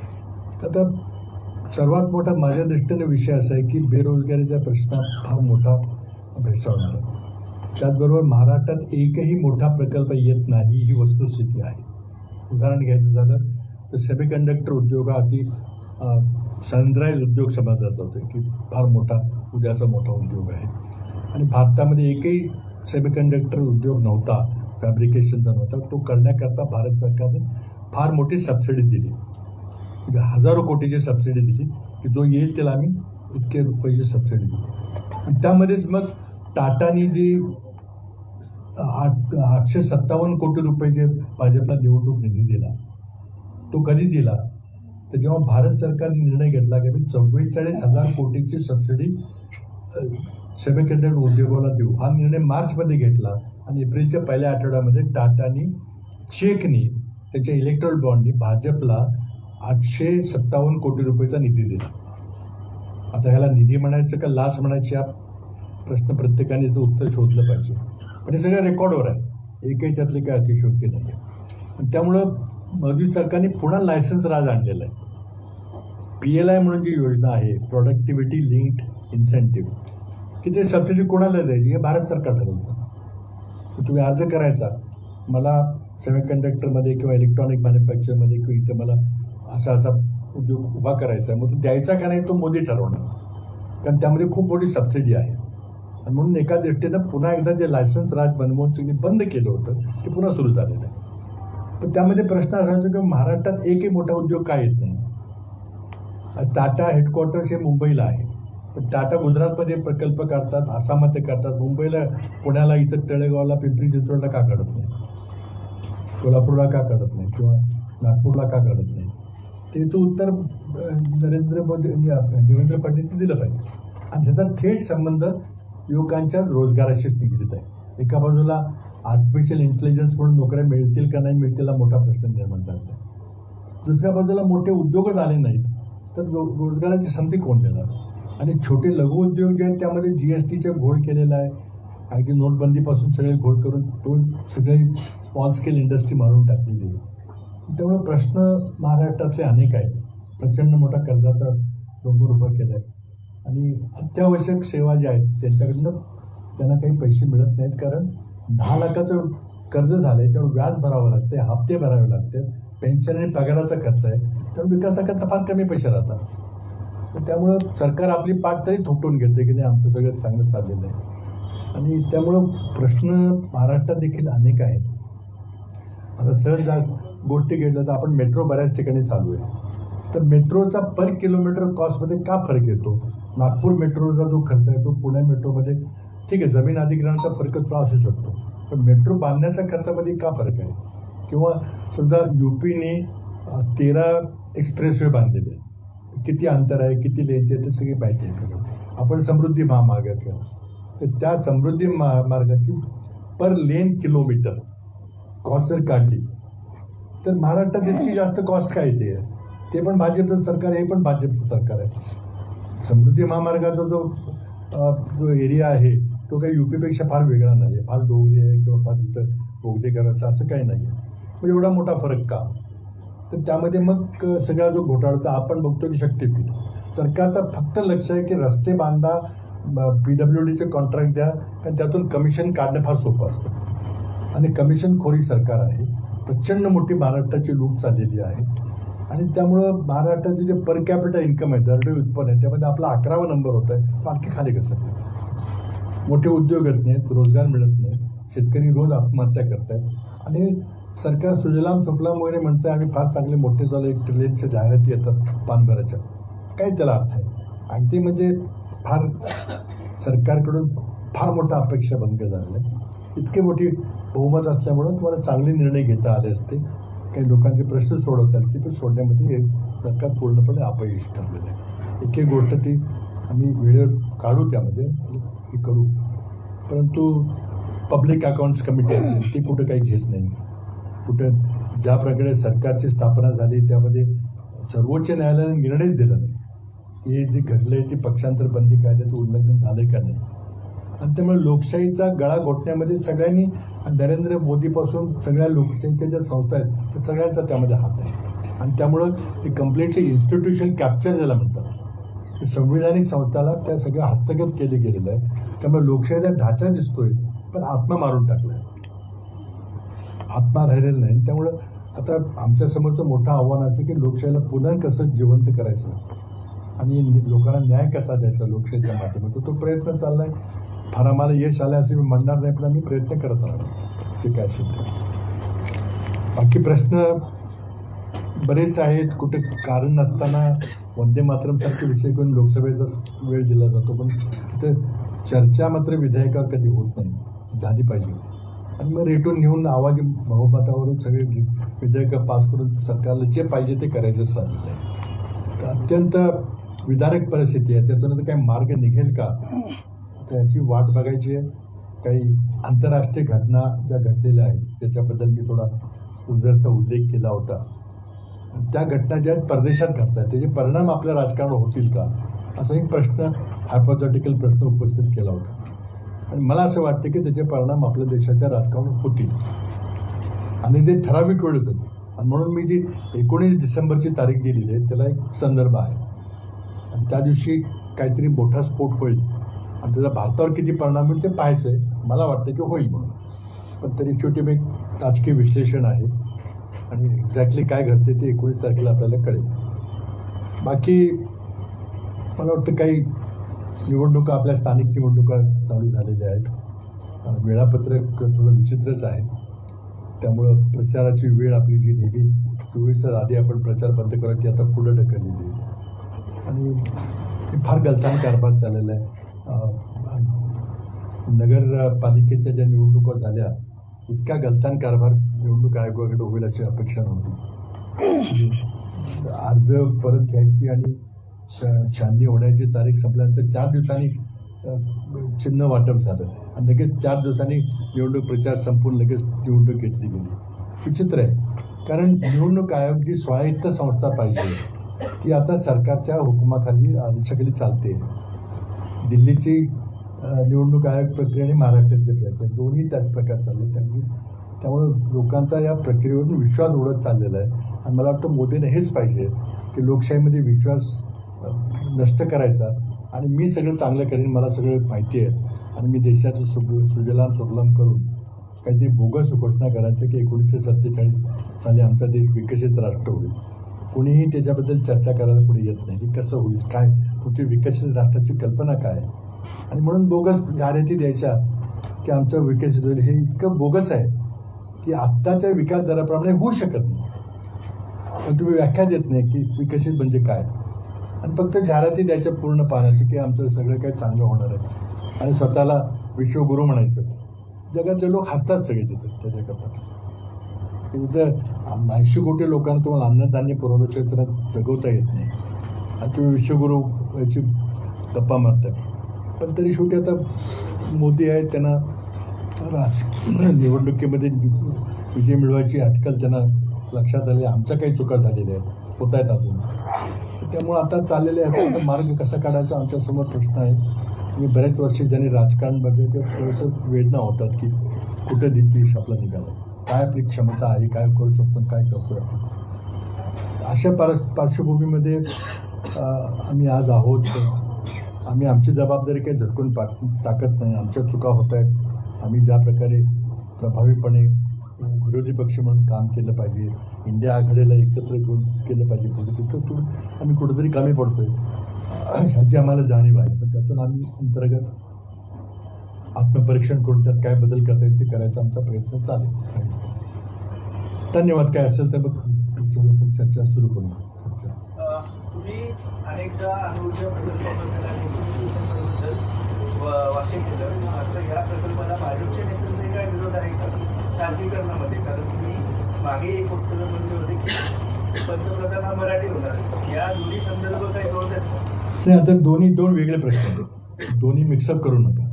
Speaker 2: तर आता सर्वात मोठा माझ्या दृष्टीने विषय असा आहे की बेरोजगारीचा प्रश्न फार मोठा भेडसावणार आहे. त्याचबरोबर महाराष्ट्रात एकही मोठा प्रकल्प येत नाही ही वस्तुस्थिती आहे. उदाहरण घ्यायचं झालं तर सेमीकंडक्टर उद्योग हा अति सनराईज उद्योग समजला जातो की फार मोठा उद्याचा मोठा उद्योग आहे, आणि भारतामध्ये एकही सेमीकंडक्टर उद्योग नव्हता, फॅब्रिकेशनचा नव्हता. तो करण्याकरता भारत सरकारने फार मोठी सबसिडी दिली, म्हणजे हजारो कोटीची सबसिडी दिली की जो येईल त्याला आम्ही इतके रुपयाची सबसिडी दिली. आणि त्यामध्येच मग टाटानी जी 857 कोटी रुपये जे भाजपला निवडणूक निधी दिला, तो कधी दिला? तर जेव्हा भारत सरकारने निर्णय घेतला की आम्ही 44,000 कोटीची सबसिडी सेमीकंडक्टर उद्योगाला देऊ, हा निर्णय मार्चमध्ये घेतला, आणि एप्रिलच्या पहिल्या आठवड्यामध्ये टाटानी चेकनी त्याच्या इलेक्ट्रॉल बॉन्डनी भाजपला 857 कोटी रुपयाचा निधी दिला. आता ह्याला निधी म्हणायचं का लाच म्हणायची हा प्रश्न प्रत्येकाने याचं उत्तर शोधलं पाहिजे. पण हे सगळं रेकॉर्डवर आहे, एकही त्यातली काही अतिशयोक्ती नाही आहे. आणि त्यामुळं मोदी सरकारने पुन्हा लायसन्स राज आणलेला आहे. PLI म्हणून जी योजना आहे, प्रोडक्टिव्हिटी लिंक्ड इन्सेंटिव्ह, की ते सबसिडी कोणाला द्यायची हे भारत सरकार ठरवतं. तर तुम्ही अर्ज करायचा, मला सेमीकंडक्टरमध्ये किंवा इलेक्ट्रॉनिक मॅन्युफॅक्चरमध्ये किंवा इथं मला असा उद्योग उभा करायचा आहे, मग तो द्यायचा का नाही तो मोदी ठरवणार, कारण त्यामध्ये खूप मोठी सबसिडी आहे. आणि म्हणून एका दृष्टीनं पुन्हा एकदा जे लायसन्स राज मनमोहन सिंगने बंद केलं होतं ते पुन्हा सुरू झालेलं आहे. पण त्यामध्ये प्रश्न असा होतो की महाराष्ट्रात एकही मोठा उद्योग का येत नाही? टाटा हेडक्वार्टर्स हे मुंबईला आहे, पण टाटा गुजरातमध्ये प्रकल्प काढतात, आसाममध्ये काढतात, मुंबईला, पुण्याला, इथं तळेगावला, पिंपरी चिंचवडला का काढत नाही, कोल्हापूरला का काढत नाही, किंवा नागपूरला का काढत नाही? त्याचं उत्तर देवेंद्र फडणवीस दिलं पाहिजे. आणि त्याचा थेट संबंध युवकांच्या रोजगाराशीच निगडीत आहे. एका बाजूला आर्टिफिशियल इंटेलिजन्स म्हणून नोकऱ्या मिळतील का नाही मिळतील हा मोठा प्रश्न निर्माण झाला. दुसऱ्या बाजूला मोठे उद्योगच आले नाहीत तर रोजगाराची संधी कोण देणार? आणि छोटे लघु उद्योग जे आहेत त्यामध्ये GSTचा घोळ केलेला आहे. अगदी नोटबंदीपासून सगळे घोळ करून तो सगळे स्मॉल स्केल इंडस्ट्री मारून टाकलेली आहे. त्यामुळे प्रश्न महाराष्ट्रातले अनेक आहेत. प्रचंड मोठा कर्जाचा डोंगर उभा केला आहे, आणि अत्यावश्यक सेवा ज्या आहेत त्यांच्याकडनं त्यांना काही पैसे मिळत नाहीत, कारण 10 लाखाचं कर्ज झालं आहे, त्यावर व्याज भरावं लागते, हप्ते भरावे लागतात, पेन्शन आणि पगाराचा खर्च आहे, त्यामुळे विकासाकरता फार कमी पैसे राहतात. त्यामुळं सरकार आपली पाठ तरी थोपटून घेते की नाही आमचं सगळं चांगलं चाललेलं आहे. आणि त्यामुळं प्रश्न महाराष्ट्रात देखील अनेक आहेत. आता सहज गोष्टी घेतल्या तर आपण मेट्रो बऱ्याच ठिकाणी चालू आहे, तर मेट्रोचा पर किलोमीटर कॉस्टमध्ये का फरक येतो? नागपूर मेट्रोचा जो खर्च आहे तो पुणे मेट्रोमध्ये ठीक आहे, जमीन अधिग्रहणाचा फरक तो असू शकतो, पण मेट्रो बांधण्याच्या खर्चामध्ये का फरक आहे? किंवा समजा UPने 13 एक्सप्रेसवे बांधलेले आहे, किती अंतर आहे, किती लेनचे आहे, ते सगळी माहिती आहे आपल्याकडे. आपण समृद्धी महामार्ग केला, तर त्या समृद्धी महामार्गाची पर लेन किलोमीटर कॉस्ट जर काढली तर महाराष्ट्रात इतकी जास्त कॉस्ट काय येते? ते पण भाजपचं सरकार, हे पण भाजपचं सरकार आहे. समृद्धी महामार्गाचा जो एरिया आहे तो काही UPपेक्षा फार वेगळा नाही आहे, फार डोंगरी आहे किंवा फार इथं बोगदे करायचं असं काही नाही आहे. मग एवढा मोठा फरक का? तर त्यामध्ये मग सगळा जो घोटाळा तर आपण बघतो की शक्तीपीठ सरकारचं फक्त लक्ष आहे की रस्ते बांधा, PWDचे कॉन्ट्रॅक्ट द्या, कारण त्यातून कमिशन काढणं फार सोपं असतं आणि कमिशनखोरी सरकार आहे. प्रचंड मोठी महाराष्ट्राची लूट चाललेली आहे आणि त्यामुळं महाराष्ट्राचे जे पर कॅपिटल इन्कम आहे, दरडोई उत्पन्न आहे, त्यामध्ये आपला 11वा नंबर होत आहे, आणखी खाली घसरले. मोठे उद्योग येत नाहीत, रोजगार मिळत नाही, शेतकरी रोज आत्महत्या करत आहेत आणि सरकार सुजलाम सुफलाम वगैरे म्हणतं आम्ही फार चांगले मोठे झालो, 1 ट्रिलियनच्या जाहिराती येतात पानभराच्या, काय त्याला अर्थ आहे? आणि ते म्हणजे फार सरकारकडून फार मोठा अपेक्षा भंग झालेला आहे. इतके मोठी बहुमत असल्यामुळं तुम्हाला चांगले निर्णय घेता आले असते, काही लोकांचे प्रश्न सोडवता आले, पण सोडण्यामध्ये हे सरकार पूर्णपणे अपयशी ठरलेलं आहे. एक एक गोष्ट ती आम्ही वेळेवर काढू, त्यामध्ये हे करू, परंतु पब्लिक अकाउंट्स कमिटी असेल ती कुठं काही घेत नाही. कुठं ज्या प्रकारे सरकारची स्थापना झाली त्यामध्ये सर्वोच्च न्यायालयाने निर्णयच दिला नाही की जे घडलं आहे ते पक्षांतर बंदी कायद्याचं उल्लंघन झालंय का नाही. आणि त्यामुळे लोकशाहीचा गळा घोटण्यामध्ये सगळ्यांनी, नरेंद्र मोदीपासून सगळ्या लोकशाहीच्या ज्या संस्था आहेत त्या सगळ्यांचा त्यामध्ये हात आहे. आणि त्यामुळं ते कम्प्लिटली इन्स्टिट्यूशन कॅप्चर ज्याला म्हणतात, संविधानिक संस्थाला त्या सगळं हस्तगत केले गेलेलं आहे. त्यामुळे लोकशाहीचा ढाचा दिसतोय पण आत्मा मारून टाकलाय, आत्मा राहिलेला नाही. त्यामुळं आता आमच्या समोरचं मोठं आव्हान असं की लोकशाहीला पुन्हा कसं जिवंत करायचं आणि लोकांना न्याय कसा द्यायचा लोकशाहीच्या माध्यमातून, तो प्रयत्न चाललाय. फार आम्हाला यश आलं असं मी म्हणणार नाही, पण आम्ही प्रयत्न करत राहणार जे काय असेल. बाकी प्रश्न बरेच आहेत, कुठे कारण नसताना वंदे मातरम सारखे विषय करून लोकसभेचा वेळ दिला जातो, पण तिथं चर्चा मात्र विधेयकावर कधी होत नाही, झाली पाहिजे. आणि मग रेटून घेऊन आवाज बहुमतावरून सगळे विधेयकं पास करून सरकारला जे पाहिजे ते करायचं चाललेलं आहे. अत्यंत विदारक परिस्थिती आहे, त्यातून आता काही मार्ग निघेल का त्याची वाट बघायची आहे. काही आंतरराष्ट्रीय घटना ज्या घडलेल्या आहेत त्याच्याबद्दल मी थोडा उजळता उल्लेख केला होता. त्या घटना ज्या परदेशात घडतात त्याचे परिणाम आपल्या राजकारणावर होतील का, असा एक प्रश्न, हायपोथेटिकल प्रश्न उपस्थित केला होता. आणि मला असं वाटतं की त्याचे परिणाम आपल्या देशाच्या राजकारणावर होतील आणि ते ठराविक वेळेत होते. आणि म्हणून मी जी 19 डिसेंबरची तारीख दिलेली आहे त्याला एक संदर्भ आहे. आणि त्या दिवशी काहीतरी मोठा स्फोट होईल आणि त्याचा भारतावर किती परिणाम होईल ते पाहायचं आहे. मला वाटतं की होईल म्हणून, पण तरी शेवटी मी राजकीय विश्लेषण आहे आणि एक्झॅक्टली काय घडते ते 19 तारखेला आपल्याला कळेल. बाकी मला वाटतं काही निवडणुका, आपल्या स्थानिक निवडणुका चालू झालेल्या आहेत. वेळापत्रक थोडं विचित्रच आहे, त्यामुळं प्रचाराची वेळ आपली जी नेहमी 24 तास आधी आपण प्रचार बंद करू ती आता पुढं ढकललेली आहे आणि फार गलथान कारभार चाललेला आहे. नगरपालिकेच्या ज्या निवडणुका झाल्या इतका गलथान कारभार निवडणूक आयोगाकडे होईल अशी अपेक्षा नव्हती. अर्ज परत घ्यायची आणि छाननी होण्याची तारीख संपल्यानंतर 4 दिवसांनी चिन्ह वाटप झालं आणि लगेच 4 दिवसांनी निवडणूक प्रचार संपून लगेच निवडणूक घेतली गेली. विचित्र आहे, कारण निवडणूक आयोग जी स्वायत्त संस्था पाहिजे ती आता सरकारच्या हुकुमाखाली, आदेशाखाली चालते. दिल्लीची निवडणूक आयोग प्रक्रिया आणि महाराष्ट्रातली प्रक्रिया दोन्ही त्याच प्रकार चालले. त्यामुळं लोकांचा या प्रक्रियेवरून विश्वास उडत चाललेला आहे. आणि मला वाटतं मोदीने हेच पाहिजे की लोकशाहीमध्ये विश्वास नष्ट करायचा आणि मी सगळं चांगलं करेन, मला सगळं माहिती आहे आणि मी देशाचं सुजलाम सुफलाम करून काहीतरी बोगस घोषणा करायचं की 1947 साली आमचा देश विकसित राष्ट्र होईल. कोणीही त्याच्याबद्दल चर्चा करायला पुढे येत नाही की कसं होईल, काय तुमची विकसित राष्ट्राची कल्पना काय. आणि म्हणून बोगस जाहिराती द्यायच्या की आमचं विकसित होईल, हे इतकं बोगस आहे की आत्ताच्या विकास दराप्रमाणे होऊ शकत नाही. पण तुम्ही व्याख्या देत नाही की विकसित म्हणजे काय, आणि फक्त जाहिराती द्यायच्या पूर्ण पाहण्याची की आमचं सगळं काही चांगलं होणार आहे आणि स्वतःला विश्वगुरू म्हणायचं. जगातले लोक हसतात सगळे तिथं त्याच्याकरता. तिथं 80 कोटी लोकांना तुम्हाला अन्नधान्य पुरवल्याशिवाय त्यांना जगवता येत नाही आणि तुम्ही विश्वगुरू याची गप्पा मारताय. पण तरी शेवटी आता मोदी आहेत, त्यांना निवडणुकीमध्ये विजय मिळवायची अटकल त्यांना लक्षात आली. आमच्या काही चुका झालेल्या आहेत, होत आहेत अजून. त्यामुळं आता चाललेले आहेत. आता मार्ग कसा काढायचा आमच्यासमोर प्रश्न आहे. मी बरेच वर्षे ज्यांनी राजकारण बघले ते थोडंसं वेदना होतात की कुठं देश आपला निघाला, काय आपली क्षमता आहे, काय करू शकतो, काय करतो आपण. अशा पार्श्वभूमीमध्ये आम्ही आज आहोत. आम्ही आमची जबाबदारी काही झटकून टाकत नाही. आमच्या चुका होत आहेत. आम्ही ज्या प्रकारे प्रभावीपणे विरोधी पक्ष म्हणून काम केलं पाहिजे, इंडिया आघाडीला एकत्र घेऊन केलं पाहिजे, तिथं आम्ही कुठेतरी कमी पडतोय ह्याची आम्हाला जाणीव आहे. पण त्यातून आम्ही अंतर्गत आत्मपरीक्षण करून त्यात काय बदल करता येईल ते करायचा आमचा प्रयत्न चालेल. धन्यवाद. काय असेल तर मग आपण चर्चा सुरू करू.
Speaker 3: तुम्ही अनेकदा अणुऊर्जा प्रकल्पाबद्दल आणि संदर्भाबद्दल वाक्य केलं. असं या प्रकल्पाला भाजपच्या नेत्यांचाही काय विरोध आहे का खासगीकरणामध्ये? कारण तुम्ही मागे एक वक्तव्य म्हणले होते की पंतप्रधान हा मराठी होणार. या दोन्ही संदर्भ काही जोडतात
Speaker 2: नाही. आता दोन वेगळे प्रश्न आहेत, दोन्ही मिक्सअप करू नका.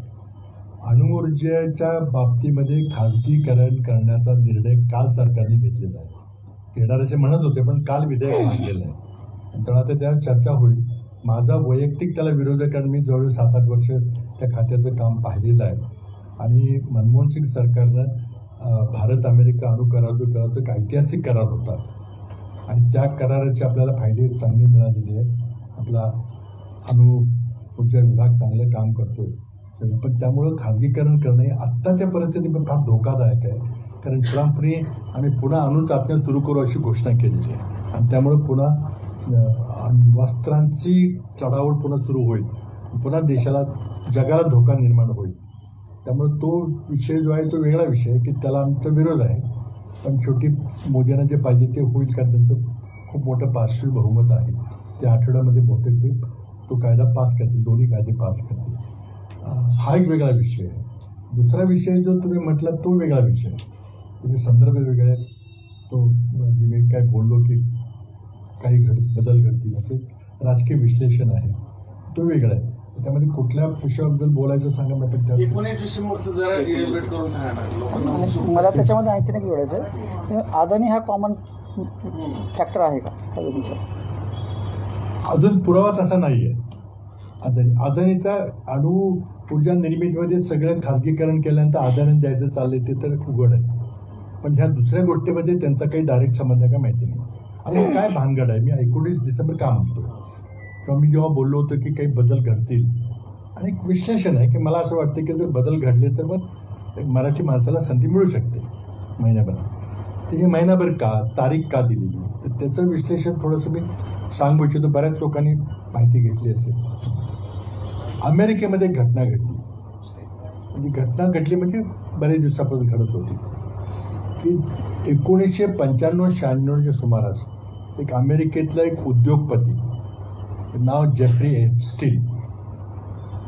Speaker 2: अणुऊर्जेच्या बाबतीमध्ये खाजगीकरण करण्याचा निर्णय काल सरकारने घेतलेला आहे. घेणार असे म्हणत होते, पण काल विधेयक मांडलेलं आहे आणि तेव्हा आता त्यावर चर्चा होईल. माझा वैयक्तिक त्याला विरोध आहे, कारण मी जवळजवळ 7-8 वर्ष त्या खात्याचं काम पाहिलेलं आहे. आणि मनमोहन सिंग सरकारनं भारत अमेरिका अणु करार जो केला तो एक ऐतिहासिक करार होता आणि त्या कराराचे आपल्याला फायदे चांगले मिळालेले आहेत. आपला अणु ऊर्जा विभाग चांगलं काम करतोय सगळं. पण त्यामुळं खाजगीकरण करणं हे आत्ताच्या परिस्थितीत फार धोकादायक आहे. कारण ट्रम्पने आम्ही पुन्हा अणु चाचण्या सुरू करू अशी घोषणा केलेली आहे आणि त्यामुळं पुन्हा वस्त्रांची चढाओढ पुन्हा सुरू होईल, पुन्हा देशाला जगाला धोका निर्माण होईल. त्यामुळे तो विषय जो आहे तो वेगळा विषय आहे की त्याला आमचा विरोध आहे. पण शेवटी मोदींना जे पाहिजे ते होईल, कारण त्यांचं खूप मोठं पार्श्वी बहुमत आहे. त्या आठवड्यामध्ये बहुतेक ते तो कायदा पास करतील, दोन्ही कायदे पास करतील. हा एक वेगळा विषय आहे. दुसरा विषय जो तुम्ही म्हटला तो वेगळा विषय आहे, त्याचे संदर्भ वेगळे आहेत. तो मी काय बोललो की काही बदल घडतील असे राजकीय विश्लेषण आहे, तो वेगळा आहे. त्यामध्ये कुठल्या विषयाबद्दल बोलायचं सांगा. मग पण
Speaker 4: 19 डिसेंबरचं जरा इलॅबोरेट करून सांगा.
Speaker 1: मला त्याच्यामध्ये आणखीन एक जोडायचं आहे, अदानी हा कॉमन फॅक्टर आहे का
Speaker 2: अजून पुरावा तसा नाही आहे. अदानीचा अणु ऊर्जा निर्मितीमध्ये सगळं खाजगीकरण केल्यानंतर अदानी द्यायचं चाललंय ते तर उघड आहे. पण ह्या दुसऱ्या गोष्टीमध्ये त्यांचा काही डायरेक्ट संबंध आहे का माहिती नाही. आता काय भानगड आहे, मी 19 डिसेंबर का म्हणतो किंवा मी जेव्हा बोललो होतो की काही बदल घडतील, आणि एक विश्लेषण आहे की मला असं वाटतं की जर बदल घडले तर मग मराठी माणसाला संधी मिळू शकते महिन्याभरात. तर हे महिनाभर का, तारीख का दिलेली, तर त्याचं विश्लेषण थोडंसं मी सांगू इच्छितो. बऱ्याच लोकांनी माहिती घेतली असेल. अमेरिकेमध्ये घटना घडली, म्हणजे बरेच दिवसापासून घडत होती की 1995-96च्या सुमारास एक अमेरिकेतला एक उद्योगपती नाव जेफ्री एप्स्टीन,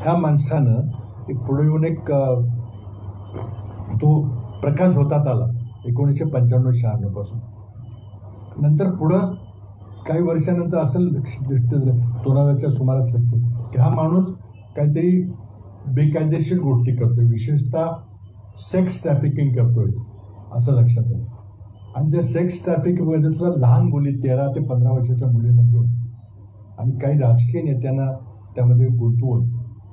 Speaker 2: ह्या माणसानं एक पुढे येऊन एक तो प्रकाश होतात आला 1995-96 पासून. नंतर पुढं काही वर्षानंतर असं दृष्टी 2000च्या सुमारास लक्ष की हा माणूस काहीतरी बेकायदेशीर गोष्टी करतोय, विशेषतः सेक्स ट्रॅफिकिंग करतोय असं लक्षात आलं. आणि त्या सेक्स ट्रॅफिकिंगमध्ये सुद्धा लहान मुली 13 ते 15 वर्षाच्या मुलींना घेऊन आणि काही राजकीय नेत्यांना त्यामध्ये गुंतवून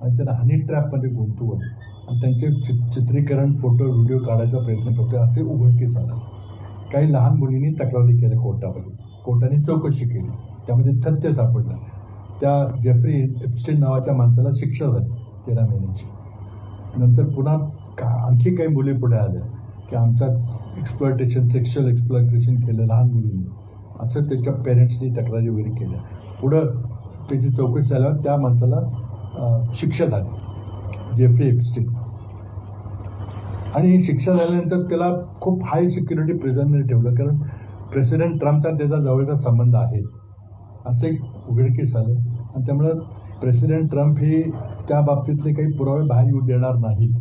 Speaker 2: आणि त्यांना हनी ट्रॅपमध्ये गुंतवून आणि त्यांचे चित्रीकरण, फोटो, व्हिडिओ काढायचा प्रयत्न करतोय असे उघडकीस आलं. काही लहान मुलींनी तक्रारी केल्या कोर्टामध्ये, कोर्टाने चौकशी केली, त्यामध्ये तथ्य सापडलं. त्या जेफ्री एप्स्टीन नावाच्या माणसाला शिक्षा झाली 13 महिन्याची. नंतर पुन्हा आणखी काही मुली पुढे आल्या की आमचा सेक्शुअल एक्सप्लॉयटेशन केलं लहान मुलींनी, असं त्याच्या पेरेंट्सनी तक्रारी वगैरे केल्या. पुढं त्याची चौकशी झाल्यावर त्या माणसाला शिक्षा झाली, जेफ्री एप्स्टीन. आणि ही शिक्षा झाल्यानंतर त्याला खूप हाय सिक्युरिटी प्रिझनमध्ये ठेवलं, कारण प्रेसिडेंट ट्रम्पचा त्याचा जवळचा संबंध आहे असं एक उघडकीस आलं. आणि त्यामुळं प्रेसिडेंट ट्रम्प हे त्या बाबतीतले काही पुरावे बाहेर येऊ देणार नाहीत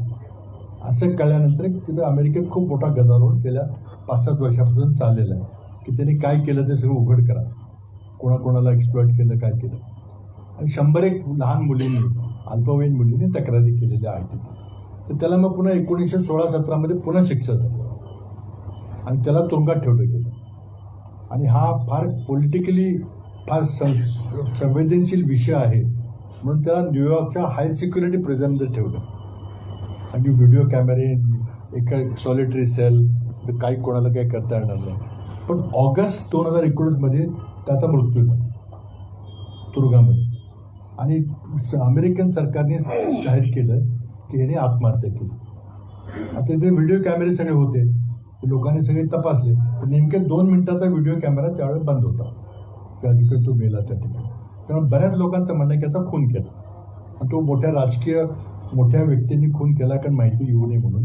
Speaker 2: असं कळल्यानंतर तिथं अमेरिकेत खूप मोठा गदारोळ गेल्या 5-7 वर्षापासून चाललेला आहे की त्यांनी काय केलं ते सगळं उघड करा, कोणाकोणाला एक्सप्लॉइट केलं, काय केलं. आणि 101 लहान मुलींनी, अल्पवयीन मुलींनी तक्रारी केलेल्या आहेत तिथे. तर त्याला मग पुन्हा 1916-17 मध्ये पुन्हा शिक्षा झाली आणि त्याला तुरुंगात ठेवलं गेलं. आणि हा फार पॉलिटिकली फार संवेदनशील विषय आहे म्हणून त्याला न्यूयॉर्कच्या हाय सिक्युरिटी प्रिझनमध्ये ठेवलं. आणि व्हिडिओ कॅमेरे, एका सॉलिटरी सेल, तर काही कोणाला काही करता येणार नाही. पण ऑगस्ट 2019 मध्ये त्याचा मृत्यू झाला तुरुंगामध्ये. आणि अमेरिकन सरकारने जाहीर केलं की याने आत्महत्या केली. आता ते व्हिडिओ कॅमेरे सगळे होते, लोकांनी सगळे तपासले, तर नेमके 2 मिनिटाचा व्हिडिओ कॅमेरा त्यावेळेस बंद होता त्या ठिकाणी तो मेला त्या ठिकाणी. त्यामुळे बऱ्याच लोकांचं म्हणणं आहे की याचा खून केला आणि तो मोठ्या व्यक्तींनी खून केला कारण माहिती येऊ नये म्हणून.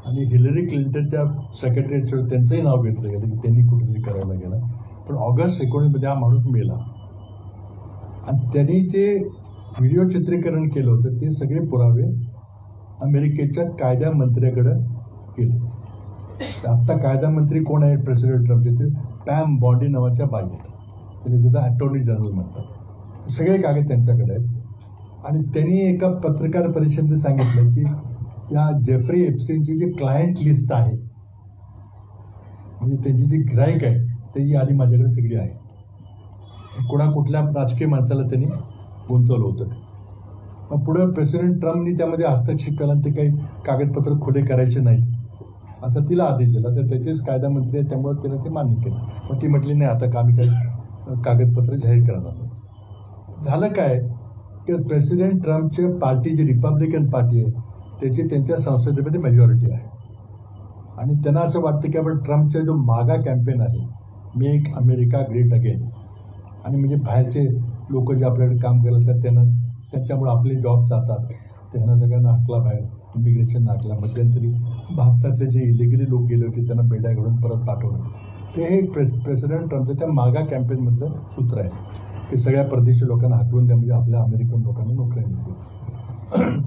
Speaker 2: आणि हिलरी क्लिंटन त्या सेक्रेटरी त्यांचंही नाव घेतलं गेलं की त्यांनी कुठेतरी करायला गेला. पण ऑगस्ट 19 मध्ये हा माणूस मेला. आणि त्यांनी जे व्हिडिओ चित्रीकरण केलं होतं ते सगळे पुरावे अमेरिकेच्या कायदा मंत्र्याकडे गेले. आत्ता कायदा मंत्री कोण आहेत प्रेसिडेंट ट्रम्पचे? ते पॅम बॉन्डी नावाच्या बाई आहेत, त्याला तिथं अटॉर्नी जनरल म्हणतात. सगळे कागद त्यांच्याकडे आहेत. आणि त्यांनी एका पत्रकार परिषदेत सांगितलं की या जेफ्री एप्स्टीनची जी क्लायंट लिस्ट आहे, म्हणजे त्याची जी गिराईक आहे त्याची यादी माझ्याकडे सगळी आहे. कुठल्या राजकीय माणसाला त्यांनी गुंतवलं होतं. मग पुढे प्रेसिडेंट ट्रम्पनी त्यामध्ये हस्तक्षेप केला आणि ते काही कागदपत्र खुले करायचे नाहीत असा तिला आदेश दिला. तर त्याचेच कायदा मंत्री आहे त्यामुळे त्यानं ते मान्य केलं. मग ती म्हटली नाही आता आम्ही काही कागदपत्र जाहीर करणार नाही. झालं काय की प्रेसिडेंट ट्रम्पचे पार्टी जी रिपब्लिकन पार्टी आहे त्याची त्यांच्या संसदेमध्ये मेजॉरिटी आहे. आणि त्यांना असं वाटतं की आपण ट्रम्पचा जो मागा कॅम्पेन आहे, मेक अमेरिका ग्रेट अगेन, आणि म्हणजे बाहेरचे लोक जे आपल्याकडे काम करत असतात त्यांच्यामुळे आपले जॉब जातात, त्यांना सगळ्यांना हाकला बाहेर, इमिग्रेशन हाकला. मध्यंतरी भारतातले जे इलिगली लोक गेले होते त्यांना बेड्या घडून परत पाठवणं, ते हे प्रेसिडेंट ट्रम्पचं त्या मागा कॅम्पेनमधलं सूत्र आहे की सगळ्या परदेशी लोकांना हाकलून द्या म्हणजे आपल्या अमेरिकन लोकांना नोकऱ्या मिळतील.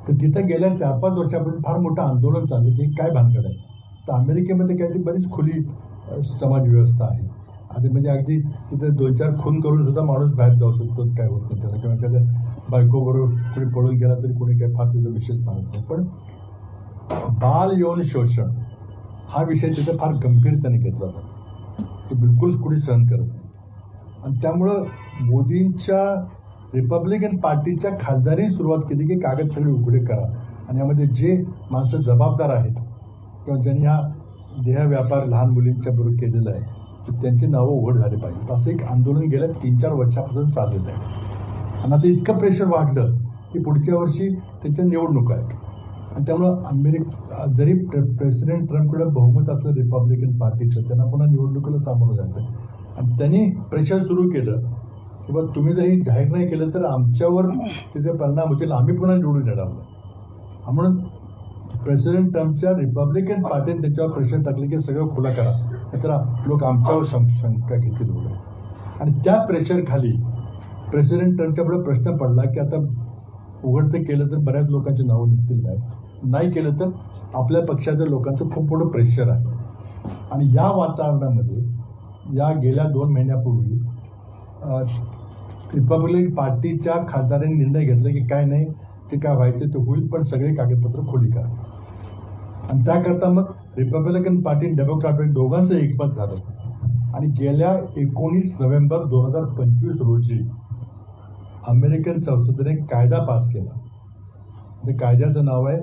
Speaker 2: तर तिथं गेल्या 4-5 वर्षापासून फार मोठं आंदोलन चाललं की काय भानगड आहे. तर अमेरिकेमध्ये काय ती बरीच खुली समाज व्यवस्था आहे. आधी म्हणजे अगदी तिथे 2-4 खून करून सुद्धा माणूस बाहेर जाऊ शकतो, काय होत नाही त्याला. किंवा एखाद्या बायकोबरोबर कोणी पळून गेला तरी कोणी काय फार त्याचा विषयच मानत नाही. पण बाल यौन शोषण हा विषय तिथे फार गंभीरतेने घेतला जातो, तो बिलकुल कुणी सहन करत नाही. आणि त्यामुळं मोदींच्या रिपब्लिकन पार्टीच्या खासदारांनी सुरुवात केली की कागद सगळे उघडे करा आणि यामध्ये जे माणसं जबाबदार आहेत किंवा ज्यांनी हा देहव्यापार लहान मुलींच्या बरोबर केलेला आहे तर त्यांची नावं उघड झाली पाहिजेत. असं एक आंदोलन गेल्या 3-4 वर्षापासून चाललेलं आहे. आणि आता इतकं प्रेशर वाढलं की पुढच्या वर्षी त्यांच्या निवडणुका आहेत. आणि त्यामुळं जरी प्रेसिडेंट ट्रम्पकडे बहुमत असलं रिपब्लिकन पार्टीचं, त्यांना पुन्हा निवडणुकीला सामोरं जायचं. आणि त्यांनी प्रेशर सुरू केलं की बा तुम्ही जर हे जाहीर नाही केलं तर आमच्यावर त्याचे परिणाम होतील, आम्ही पुन्हा निवडून येणार नाही. म्हणून प्रेसिडेंट ट्रम्पच्या रिपब्लिकन पार्टीने त्याच्यावर प्रेशर टाकले की सगळं खुला करा, नाहीतर लोक आमच्यावर शंका घेतील वगैरे. आणि त्या प्रेशर खाली प्रेसिडेंट ट्रम्पच्या पुढे प्रश्न पडला की आता उघडतं केलं तर बऱ्याच लोकांची नावं निघतील, नाही केलं तर आपल्या पक्षाच्या लोकांचं खूप मोठं प्रेशर आहे. आणि या वातावरणामध्ये या गेल्या 2 महिन्यापूर्वी रिपब्लिकन पार्टीच्या खासदारांनी निर्णय घेतला की काय नाही, ते काय व्हायचं ते होईल, पण सगळे कागदपत्र खुली करा. आणि त्याकरता मग रिपब्लिकन पार्टी डेमोक्रॅटिक दोघांचं एकमत झालं. आणि गेल्या 19 नोव्हेंबर 2025 रोजी अमेरिकन संसदेने कायदा पास केला. त्या कायद्याचं नाव आहे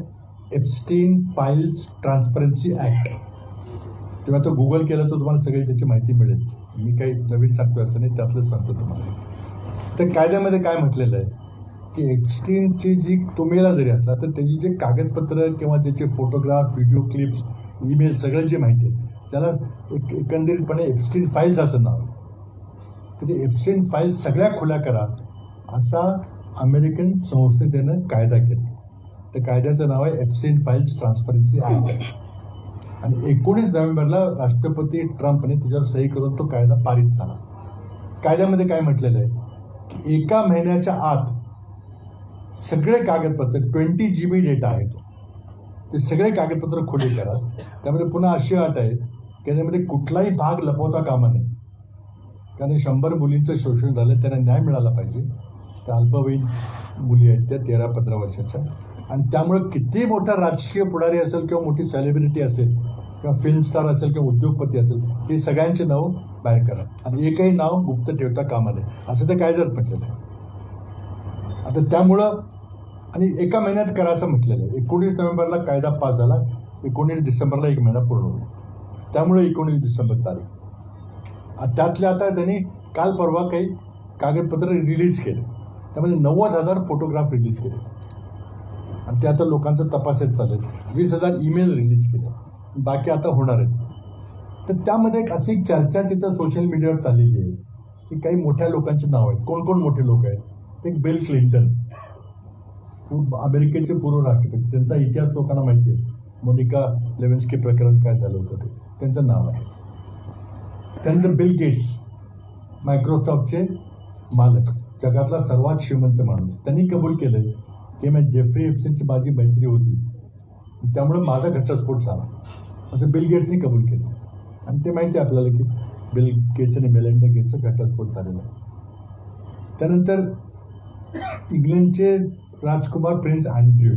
Speaker 2: एप्स्टीन फाईल्स ट्रान्सपरन्सी ॲक्ट. तेव्हा तो गुगल केलं तर तुम्हाला सगळी त्याची माहिती मिळेल. मी काही नवीन सांगतो असं नाही, त्यातलंच सांगतो तुम्हाला. त्या कायद्यामध्ये काय म्हटलेलं आहे की एप्स्टीनची जी तो मेला जरी असला तर त्याची जे कागदपत्र किंवा त्याचे फोटोग्राफ, व्हिडिओ क्लिप्स, ईमेल सगळं जी माहिती आहे त्याला एकंदरीतपणे एप्स्टीन फाईल्स असं नाव आहे. तर ते एप्स्टीन फाईल्स सगळ्या खुल्या करा असा अमेरिकन संसदेनं कायदा केला. त्या कायद्याचं नाव आहे एप्स्टीन फाईल्स ट्रान्सपरन्सी ॲक्ट. आणि 19 नोव्हेंबरला राष्ट्रपती ट्रम्पने त्याच्यावर सही करून तो कायदा पारित झाला. कायद्यामध्ये काय म्हटलेलं आहे की 1 महिन्याच्या आत सगळे कागदपत्र 20 GB डेटा आहे ते सगळे कागदपत्र खुले करा. त्यामध्ये पुन्हा अशी अट आहे की त्यामध्ये कुठलाही भाग लपवता कामा नये. कारण 100 मुलींचं शोषण झालं, त्यांना न्याय मिळाला पाहिजे. त्या अल्पवयीन मुली आहेत त्या 13-15 वर्षाच्या, आणि त्यामुळे किती मोठा राजकीय पुढारी असेल किंवा मोठी सेलिब्रिटी असेल किंवा फिल्म स्टार असेल किंवा उद्योगपती असेल, हे सगळ्यांचे नाव बाहेर करा आणि एकही नाव गुप्त ठेवता कामा नये असं ते कायद्यात म्हटलेलं आहे. आता त्यामुळं आणि 1 महिन्यात करा असं म्हटलेलं आहे. 19 नोव्हेंबरला कायदा पास झाला, 19 डिसेंबरला 1 महिना पूर्ण होईल. त्यामुळे 19 डिसेंबर तारीख. त्यातल्या आता त्यांनी काल परवा काही कागदपत्र रिलीज केले, त्यामध्ये 90,000 फोटोग्राफ रिलीज केले आणि ते आता लोकांचं तपासात चालेल. 20,000 ईमेल रिलीज केले, बाकी आता होणार आहेत. तर त्यामध्ये एक अशी चर्चा तिथं सोशल मीडियावर चाललेली आहे की काही मोठ्या लोकांची नाव आहेत. कोण कोण मोठे लोक आहेत? ते बिल क्लिंटन, अमेरिकेचे पूर्व राष्ट्रपती, त्यांचा इतिहास लोकांना माहिती आहे. मोनिका लेविन्स्की प्रकरण काय झालं होतं ते त्यांचं नाव आहे. त्यानंतर बिल गेट्स, मायक्रोसॉफ्टचे मालक, जगातला सर्वात श्रीमंत माणूस, त्यांनी कबूल केलं की मी जेफ्री एप्स्टाईनची माझी मैत्री होती, त्यामुळे माझा घटस्फोट झाला असं बिल गेट्सनी कबूल केलं. आणि ते माहिती आहे आपल्याला की बिल गेट्स आणि मेलिंडा गेट्सचा घटस्फोट झालेला आहे. त्यानंतर इंग्लंडचे राजकुमार प्रिन्स अँड्र्यू,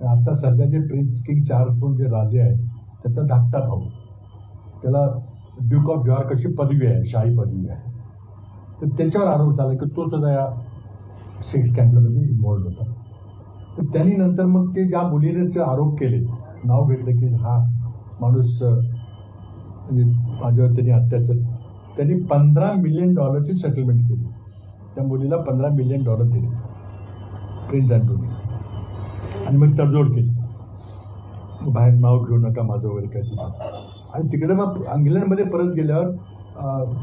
Speaker 2: आता सध्याचे प्रिन्स किंग चार्ल्स म्हणून जे राजे आहेत त्याचा धाकटा भाऊ, त्याला ड्यूक ऑफ यॉर्क अशी पदवी आहे, शाही पदवी आहे. तर त्याच्यावर आरोप झाला की तो सुद्धा या सेक्स स्कॅन्डलमध्ये इन्व्हॉल्ड होता. तर त्यांनी नंतर मग ते ज्या मुलीने आरोप केले, नाव घेतलं की हा माणूस म्हणजे माझ्यावर त्यांनी अत्याचार, त्यांनी $15 मिलियन सेटलमेंट केली. त्या मुलीला $15 मिलियन दिले प्रिन्स अँड्रूने, आणि मग तडजोड केली, बाहेर नाव घेऊ नका माझं वगैरे काय तिथं. आणि तिकडे मग इंग्लंडमध्ये परत गेल्यावर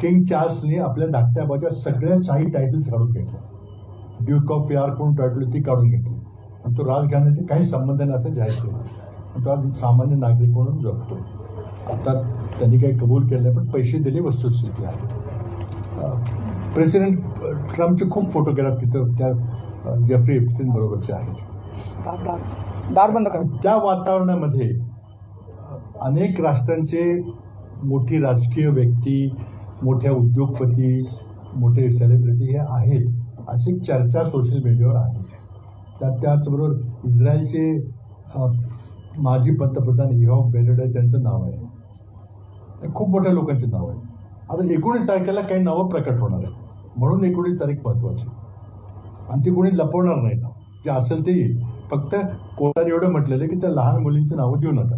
Speaker 2: किंग चार्ल्सने आपल्या धाकट्या भावाच्या सगळ्या शाही टायटल्स काढून घेतल्या. ड्यूक ऑफ यॉर्क म्हणून टायटल ती काढून घेतली आणि तो राजघराण्याचे काही संबंध नाही असं जाहीर केलं. आणि तो सामान्य नागरिक म्हणून जगतोय. आता त्यांनी काही कबूल केलं नाही, पण पैसे दिले वस्तुस्थिती आहे. प्रेसिडेंट ट्रम्पचे खूप फोटोग्राफ तिथं त्या जेफ्री एप्स्टाईन बरोबरचे आहेत.
Speaker 1: दार बंद करा.
Speaker 2: त्या वातावरणामध्ये अनेक राष्ट्रांचे मोठी राजकीय व्यक्ती, मोठ्या उद्योगपती, मोठे सेलिब्रिटी हे आहेत अशी चर्चा सोशल मीडियावर आहे. त्याचबरोबर इस्रायलचे माजी पंतप्रधान इहॉक बेरेड त्यांचं नाव आहे. खूप मोठ्या लोकांचे नाव आहे. आता 19 तारखेला काही नावं प्रकट होणार आहेत, म्हणून 19 तारीख महत्वाची, आणि ती कोणी लपवणार नाही नाव, जे असेल ते येईल. फक्त कोर्टाने एवढं म्हटलेलं आहे की त्या लहान मुलींची नावं देऊ नका,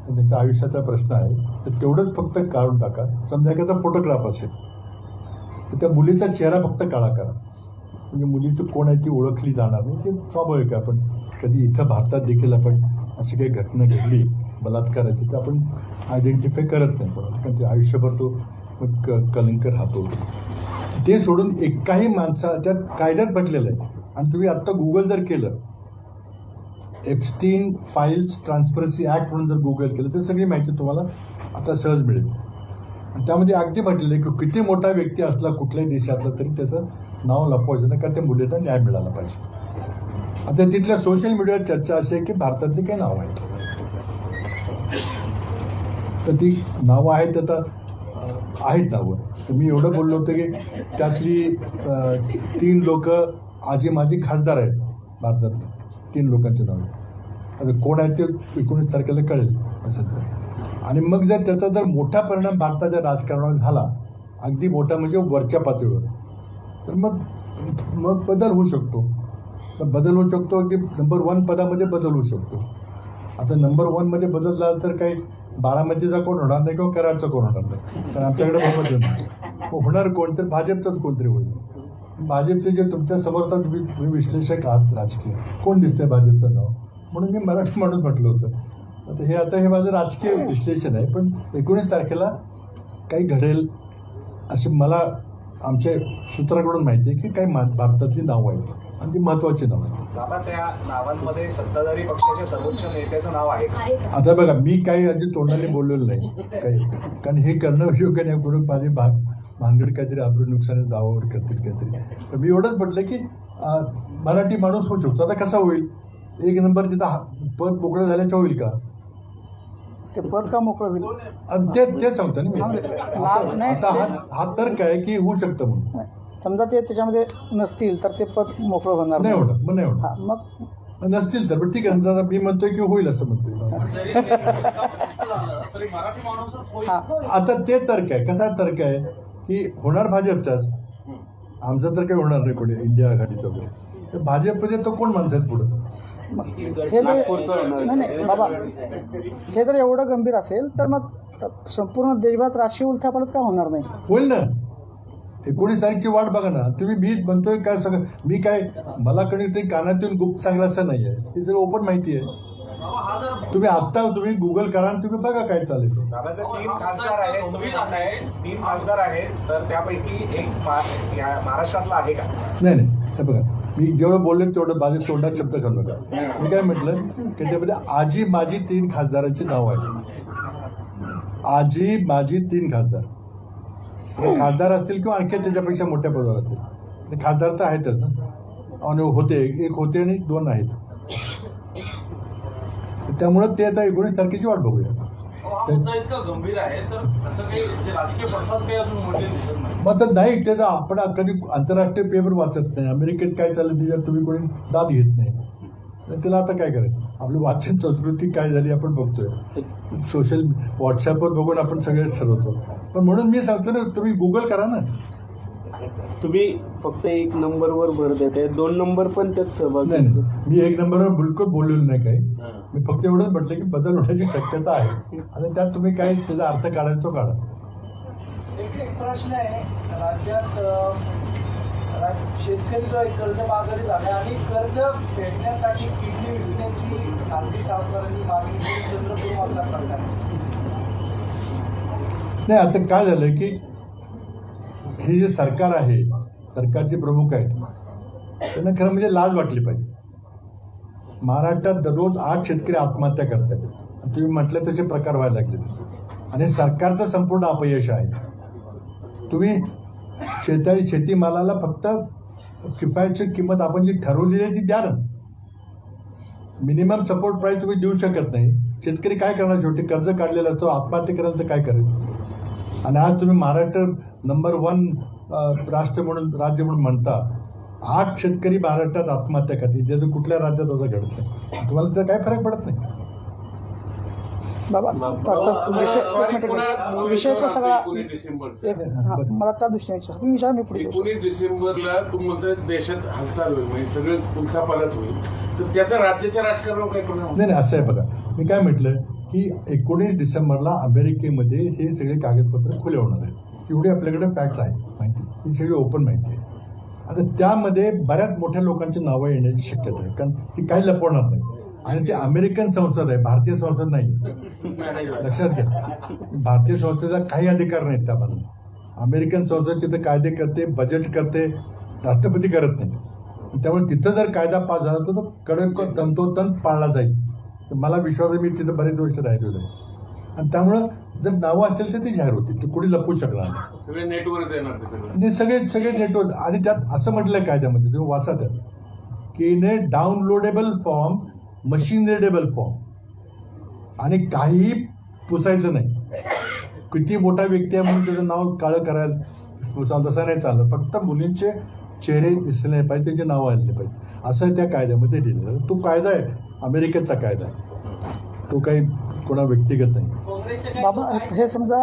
Speaker 2: त्यांच्या आयुष्याचा प्रश्न आहे, तर तेवढंच फक्त काढून टाका. समजा एखादा फोटोग्राफ असेल तर त्या मुलीचा चेहरा फक्त काळा करा, म्हणजे मुलीचं कोण आहे ती ओळखली जाणार नाही. ते स्वाभाविक आहे. आपण कधी इथं भारतात देखील आपण अशी काही घटना घडली बलात्काराची तर आपण आयडेंटिफाय करत नाही कोणाला, कारण ते आयुष्यभर तो कलंक राहतो. ते सोडून एकाही माणसा त्यात कायद्यात म्हटलेलं आहे. आणि तुम्ही आत्ता गुगल जर केलं, एप्स्टीन फाईल्स ट्रान्सपरन्सी ॲक्ट म्हणून जर गुगल केलं तर सगळी माहिती तुम्हाला आता सहज मिळेल. आणि त्यामध्ये अगदी म्हटलेलं आहे की किती मोठा व्यक्ती असला कुठल्याही देशातला तरी त्याचं नाव लपवायचं नाही, का त्या मुलीला न्याय मिळाला पाहिजे. आता तिथल्या सोशल मीडियावर चर्चा अशी आहे की भारतातली काही नावं आहेत, तर ती नावं आहेत आता आहेत नावं. तर मी एवढं बोललो होतं की त्यातली 3 लोक आजी माजी खासदार आहेत भारतातले, 3 लोकांचे नाव. आता कोण आहेत ते 19 तारखेला कळेल असं तर. आणि मग जर त्याचा जर मोठा परिणाम भारताच्या राजकारणावर झाला, अगदी मोठा म्हणजे वरच्या पातळीवर, तर मग बदल होऊ शकतो. अगदी नंबर 1 पदामध्ये बदल होऊ शकतो. आता नंबर 1 मध्ये बदल झाला तर काही बारामतीचा कोण होणार नाही किंवा कराडचा कोण होणार नाही, कारण आमच्याकडे बहुमत नाही. होणार कोण तर भाजपचंच कोणतरी होईल. भाजपचे जे तुमच्या समोर तुम्ही विश्लेषक आहात राजकीय, कोण दिसतंय भाजपचं नाव, म्हणून मी मराठी माणूस म्हटलं होतं. आता हे माझं राजकीय विश्लेषण आहे. पण 19 तारखेला काही घडेल असे मला आमच्या सूत्राकडून माहिती आहे की काही भारतातली नावं आहेत. आणि ती महत्वाची नाव आहे.
Speaker 3: बाबा त्या नावांमध्ये सत्ताधारी पक्षाच्या सर्वोच्च नेत्याचं नाव आहे का?
Speaker 2: आता बघा, मी काही आधी तोंडाने बोललेलं नाही काही, कारण हे करणं योग्य नाही. कुठून माझे भानगड काहीतरी आपण नुकसानी दावावर करतील काहीतरी. तर मी एवढंच म्हटलं की मराठी माणूस होऊ शकतो. आता कसा होईल? एक नंबर तिथं पद मोकळं झाल्याचं होईल का?
Speaker 1: ते पद का मोकळं होईल?
Speaker 2: आणि ते सांगतो ना मी. आता हा तर्क आहे की होऊ शकतं म्हणून.
Speaker 1: समजा ते त्याच्यामध्ये नसतील तर ते पद मोकळं होणार
Speaker 2: नाही होणार, मग नाही
Speaker 1: हा,
Speaker 2: होणार.
Speaker 1: मग
Speaker 2: नसतील तर पण ठीक आहे ना. मी म्हणतोय की होईल असं म्हणतोय.
Speaker 4: तरी मराठी माणूसच होईल.
Speaker 1: हा,
Speaker 2: आता ते तर्क आहे. कसा तर्क आहे की होणार भाजपचाच, आमचा तर काही होणार नाही कोणी इंडिया आघाडीचा वगैरे. तर भाजपमध्ये तो कोण माणसं आहेत पुढं?
Speaker 1: मग हे जर नाही बाबा, हे जर एवढं गंभीर असेल तर मग संपूर्ण देशभरात राजकीय उलथापालथ का होणार नाही?
Speaker 2: होईल ना. 19 तारीखची वाट बघा ना. तुम्ही मी म्हणतोय काय सगळं, मी काय मला कधीतरी कानात येऊन गुप्त सांगलं असं नाही आहे. ही सगळं ओपन माहिती आहे. तुम्ही आत्ता तुम्ही गुगल करा आणि तुम्ही बघा काय चालेल.
Speaker 3: बाबासाहेब 3 खासदार आहेत, तुम्ही म्हणताय 3 खासदार आहेत, तर त्यापैकी एक महाराष्ट्रातला आहे का?
Speaker 2: नाही हे बघा, मी जेवढं बोलले तेवढं माझ्या तोंडात शब्द घालू नका. मी काय म्हटलं की त्यामध्ये आजी माझी 3 खासदारांची नावं आहेत. आजी माझी 3 खासदार. हे खासदार असतील किंवा आणखी त्याच्यापेक्षा मोठ्या पदावर असतील. ते खासदार तर आहेतच ना. आणि होते, एक होते आणि 2 आहेत. त्यामुळं ते आता 19 तारखेची वाट बघूया.
Speaker 4: मुद्दा इतका गंभीर आहे तर असं काही म्हणजे राजकीय पडसाद काही अजून मोठे दिसत नाही.
Speaker 2: मग तर नाही, ते आपण कधी आंतरराष्ट्रीय पेपर वाचत नाही. अमेरिकेत काय चाललं त्याच्यात तुम्ही कोणी दाद घेत नाही. तर त्याला आता काय करायचं? आपली वाचन संस्कृती काय झाली आपण बघतोय. सोशल व्हॉट्सअपवर बघून आपण सगळे ठरवतो. पण म्हणून मी सांगतो ना, तुम्ही गुगल करा ना.
Speaker 5: तुम्ही फक्त 1 नंबरवर भर देताय, 2 नंबर पण त्यात सहभागी.
Speaker 2: नाही, मी 1 नंबरवर बिलकुल बोललेलो नाही काही. मी फक्त एवढंच म्हटलं की बदल होण्याची शक्यता आहे आणि त्यात तुम्ही काय त्याचा अर्थ काढायचा तो काढा.
Speaker 6: एक प्रश्न आहे. राज्यात शेतकरी जो आहे कर्जबाजारी झाला आणि कर्ज फेडण्यासाठी किडनी विकण्याची खासगी सावकारांनी मागणी केली चंद्रपूर मतदारसंघात.
Speaker 2: नाही, आता काय झालं की हे जे सरकार आहे, सरकारचे प्रमुख आहेत, त्यांना खरं म्हणजे लाज वाटली पाहिजे. महाराष्ट्रात दररोज 8 शेतकरी आत्महत्या करतात. तुम्ही म्हटलं तसे प्रकार व्हायला लागले आणि सरकारचं संपूर्ण अपयश आहे. तुम्ही शेतीमालाला फक्त किफायतची किंमत आपण जी ठरवलेली आहे ती द्या ना. मिनिमम सपोर्ट प्राईस तुम्ही देऊ शकत नाही. शेतकरी काय करणार? शेवटी कर्ज काढलेला असतो, आत्महत्या करायला तर काय करेल? आणि आज तुम्ही महाराष्ट्र नंबर 1 राज्य म्हणून म्हणता. 8 शेतकरी महाराष्ट्रात आत्महत्या करतील. त्याचं कुठल्या राज्यात असं घडत नाही. तुम्हाला त्याचा काय फरक पडत नाही.
Speaker 1: बाबा विषय तो सगळा
Speaker 4: 19 डिसेंबर
Speaker 1: हा, मला त्या दृष्टीने विचार तुम्ही विचार मी पुढे विचारतो.
Speaker 4: 19 डिसेंबरला तुम्ही म्हणताय देशात हालचाल होईल, म्हणजे सगळं उलथापालथ होईल, तर त्याचा राज्याच्या राजकारणावर काय परिणाम?
Speaker 2: नाही असं आहे बघा, मी काय म्हटलं की 19 डिसेंबरला अमेरिकेमध्ये हे सगळे कागदपत्र खुले होणार आहेत. एवढी आपल्याकडे फॅक्ट्स आहे, माहिती, ही सगळी ओपन माहिती आहे. आता त्यामध्ये बऱ्याच मोठ्या लोकांची नावं येण्याची शक्यता आहे, कारण ती काही लपवणार नाही. आणि ते अमेरिकन संसद आहे, भारतीय संसद नाही. लक्षात घ्या, भारतीय संसदेचा काही अधिकार नाहीत त्या बाजूला. अमेरिकन संसद तिथे कायदे करते, बजेट करते, राष्ट्रपती करत नाही. त्यामुळे तिथं जर कायदा पास झाला तर तो कडक तंतोतंत पाळला जाईल. तर मला विश्वास आहे, मी तिथं बरेच वर्ष राहिलेलो आहे. आणि त्यामुळं जर नावं असतील तर ती जाहीर होती, ती कुणी लपवू शकणार नाही.
Speaker 4: सगळे नेटवरच येणार ते सगळं.
Speaker 2: आणि सगळे नेटवर्क. आणि त्यात असं म्हटलं कायद्यामध्ये, तुम्ही वाचा त्यात की ने downloadable form, machine readable form, आणि काहीही पुसायचं नाही. किती मोठा व्यक्ती आहे म्हणून त्याचं नाव काळं करायला पुसाल तसं नाही चाललं. फक्त मुलींचे चेहरे दिसले नाही पाहिजे, त्यांचे नावं आले पाहिजे, असं त्या कायद्यामध्ये लिहिलं. तो कायदा आहे, अमेरिकेचा कायदा आहे, तो काही कोणा व्यक्तिगत नाही.
Speaker 1: बाबा हे समजा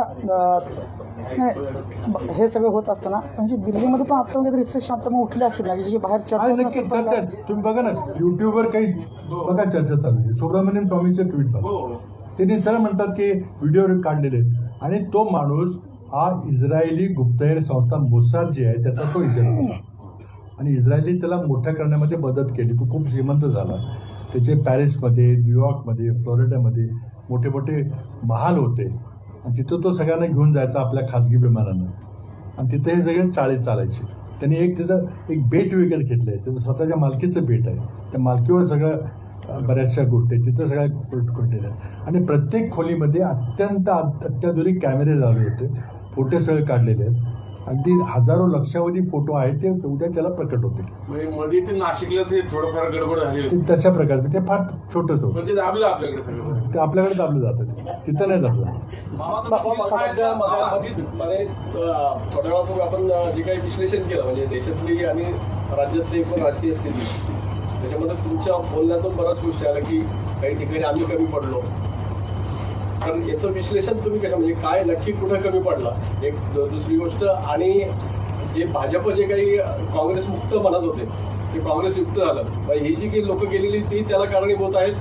Speaker 1: हे सगळं होत असताना म्हणजे दिल्लीमध्ये पण आता वगैरे रिफ्रेश आता मग उठले असतील ना की बाहेर
Speaker 2: हा, नक्की
Speaker 1: चर्चा
Speaker 2: चर्चा. तुम्ही बघा ना युट्यूबवर काही बघा चर्चा चालू आहे. सुब्रमण्यम स्वामीचे ट्विट बघा,
Speaker 4: हो,
Speaker 2: त्यांनी सरळ म्हणतात की व्हिडिओ काढलेले आहेत. आणि तो माणूस हा इस्रायली गुप्तहेर संस्था मोसाद जी आहे त्याचा तो एजंट होता. आणि इस्रायली त्याला मोठ्या करण्यामध्ये मदत केली. तो खूप श्रीमंत झाला. त्याचे पॅरिसमध्ये, न्यूयॉर्कमध्ये, फ्लोरिडामध्ये मोठे मोठे महाल होते. आणि तिथं तो सगळ्यांना घेऊन जायचा आपल्या खाजगी विमानानं. आणि तिथे हे सगळे चाळे चालायचे. त्यांनी एक त्याचं एक बेट विकत घेतलं आहे, त्याचं स्वतःच्या मालकीचं बेट आहे. त्या मालकीवर सगळं बऱ्याचशा गोष्टी आहेत, तिथं सगळ्या गोष्टी आहेत. आणि प्रत्येक खोलीमध्ये अत्यंत अत्याधुनिक कॅमेरे लावले होते, फोटो सगळे काढलेले आहेत. अगदी हजारो लक्षावधी फोटो आहेत, ते उद्या त्याला प्रकट होतील.
Speaker 4: म्हणजे मध्ये ते नाशिकला ते थोडंफार गडबड झाली
Speaker 2: ते
Speaker 4: होती.
Speaker 2: तशा प्रकारे ते फार छोटंच होतं,
Speaker 4: पण ते दाबलं आपल्याकडे सगळं.
Speaker 2: ते आपल्याकडे दाबलं जातं, तिथं नाही दाबलं.
Speaker 7: थोड्या वेळापूर्वी आपण जे काही विश्लेषण केलं म्हणजे देशातली आणि राज्यातली एकूण राजकीय स्थिती, त्याच्यामध्ये तुमच्या बोलण्यातून बऱ्याच गोष्टी आल्या की काही ठिकाणी आम्ही कमी पडलो. तर याचं विश्लेषण तुम्ही कसं म्हणजे काय नक्की कुठं कमी पडला, एक दुसरी गोष्ट, आणि जे भाजप जे काही काँग्रेस मुक्त म्हणत होते ते काँग्रेस युक्त झालं, ही जी काही लोक गेलेली ती त्याला कारणीभूत आहेत.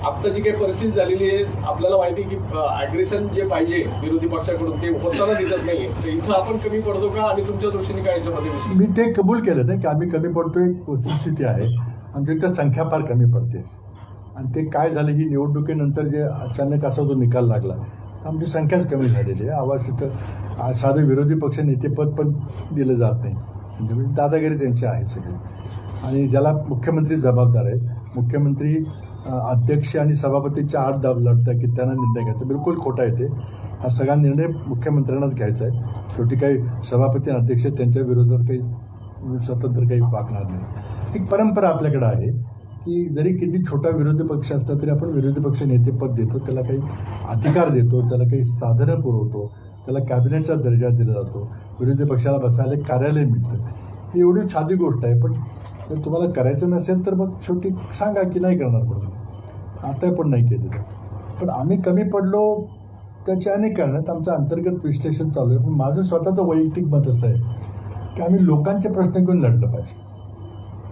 Speaker 7: आता जी काही परिस्थिती झालेली आहे आपल्याला माहिती की अग्रेशन जे पाहिजे विरोधी पक्षाकडून ते होताना दिसत नाहीये. तर इथं आपण कमी पडतो का आणि तुमच्या दृष्टीने काय याच्यामध्ये विषय?
Speaker 2: मी ते कबूल केलं नाही की आम्ही कमी पडतोय, एक वस्तुस्थिती आहे. आमच्या इथं संख्या फार कमी पडते. आणि ते काय झालं, ही निवडणुकीनंतर जे अचानक असा जो निकाल लागला, आमची संख्याच कमी झालेली आहे. आवाज इथं साधं विरोधी पक्ष नेतेपद पण दिलं जात नाही, म्हणजे दादागिरी त्यांची आहे सगळी. आणि ज्याला मुख्यमंत्री जबाबदार आहेत, मुख्यमंत्री अध्यक्ष आणि सभापतीच्या आड दाब लढतात की त्यांना निर्णय घ्यायचा, बिलकुल खोटा आहे ते. हा सगळा निर्णय मुख्यमंत्र्यांनाच घ्यायचा आहे. शेवटी काही सभापती आणि अध्यक्ष त्यांच्या विरोधात काही स्वतंत्र काही वागणार नाही. एक परंपरा आपल्याकडे आहे की जरी किती छोटा विरोधी पक्ष असला तरी आपण विरोधी पक्ष नेतेपद देतो, त्याला काही अधिकार देतो, त्याला काही साधनं पुरवतो, त्याला कॅबिनेटचा दर्जा दिला जातो, विरोधी पक्षाला बसायला एक कार्यालय मिळतं. ही एवढी साधी गोष्ट आहे. पण जर तुम्हाला करायचं नसेल तर मग शेवटी सांगा की नाही करणार पडतो. आता पण नाही केलेलं. पण आम्ही कमी पडलो त्याची अनेक कारणं आहेत. आमचं अंतर्गत विश्लेषण चालू आहे. पण माझं स्वतःचं वैयक्तिक मत असं आहे की आम्ही लोकांचे प्रश्न घेऊन लढलं पाहिजे.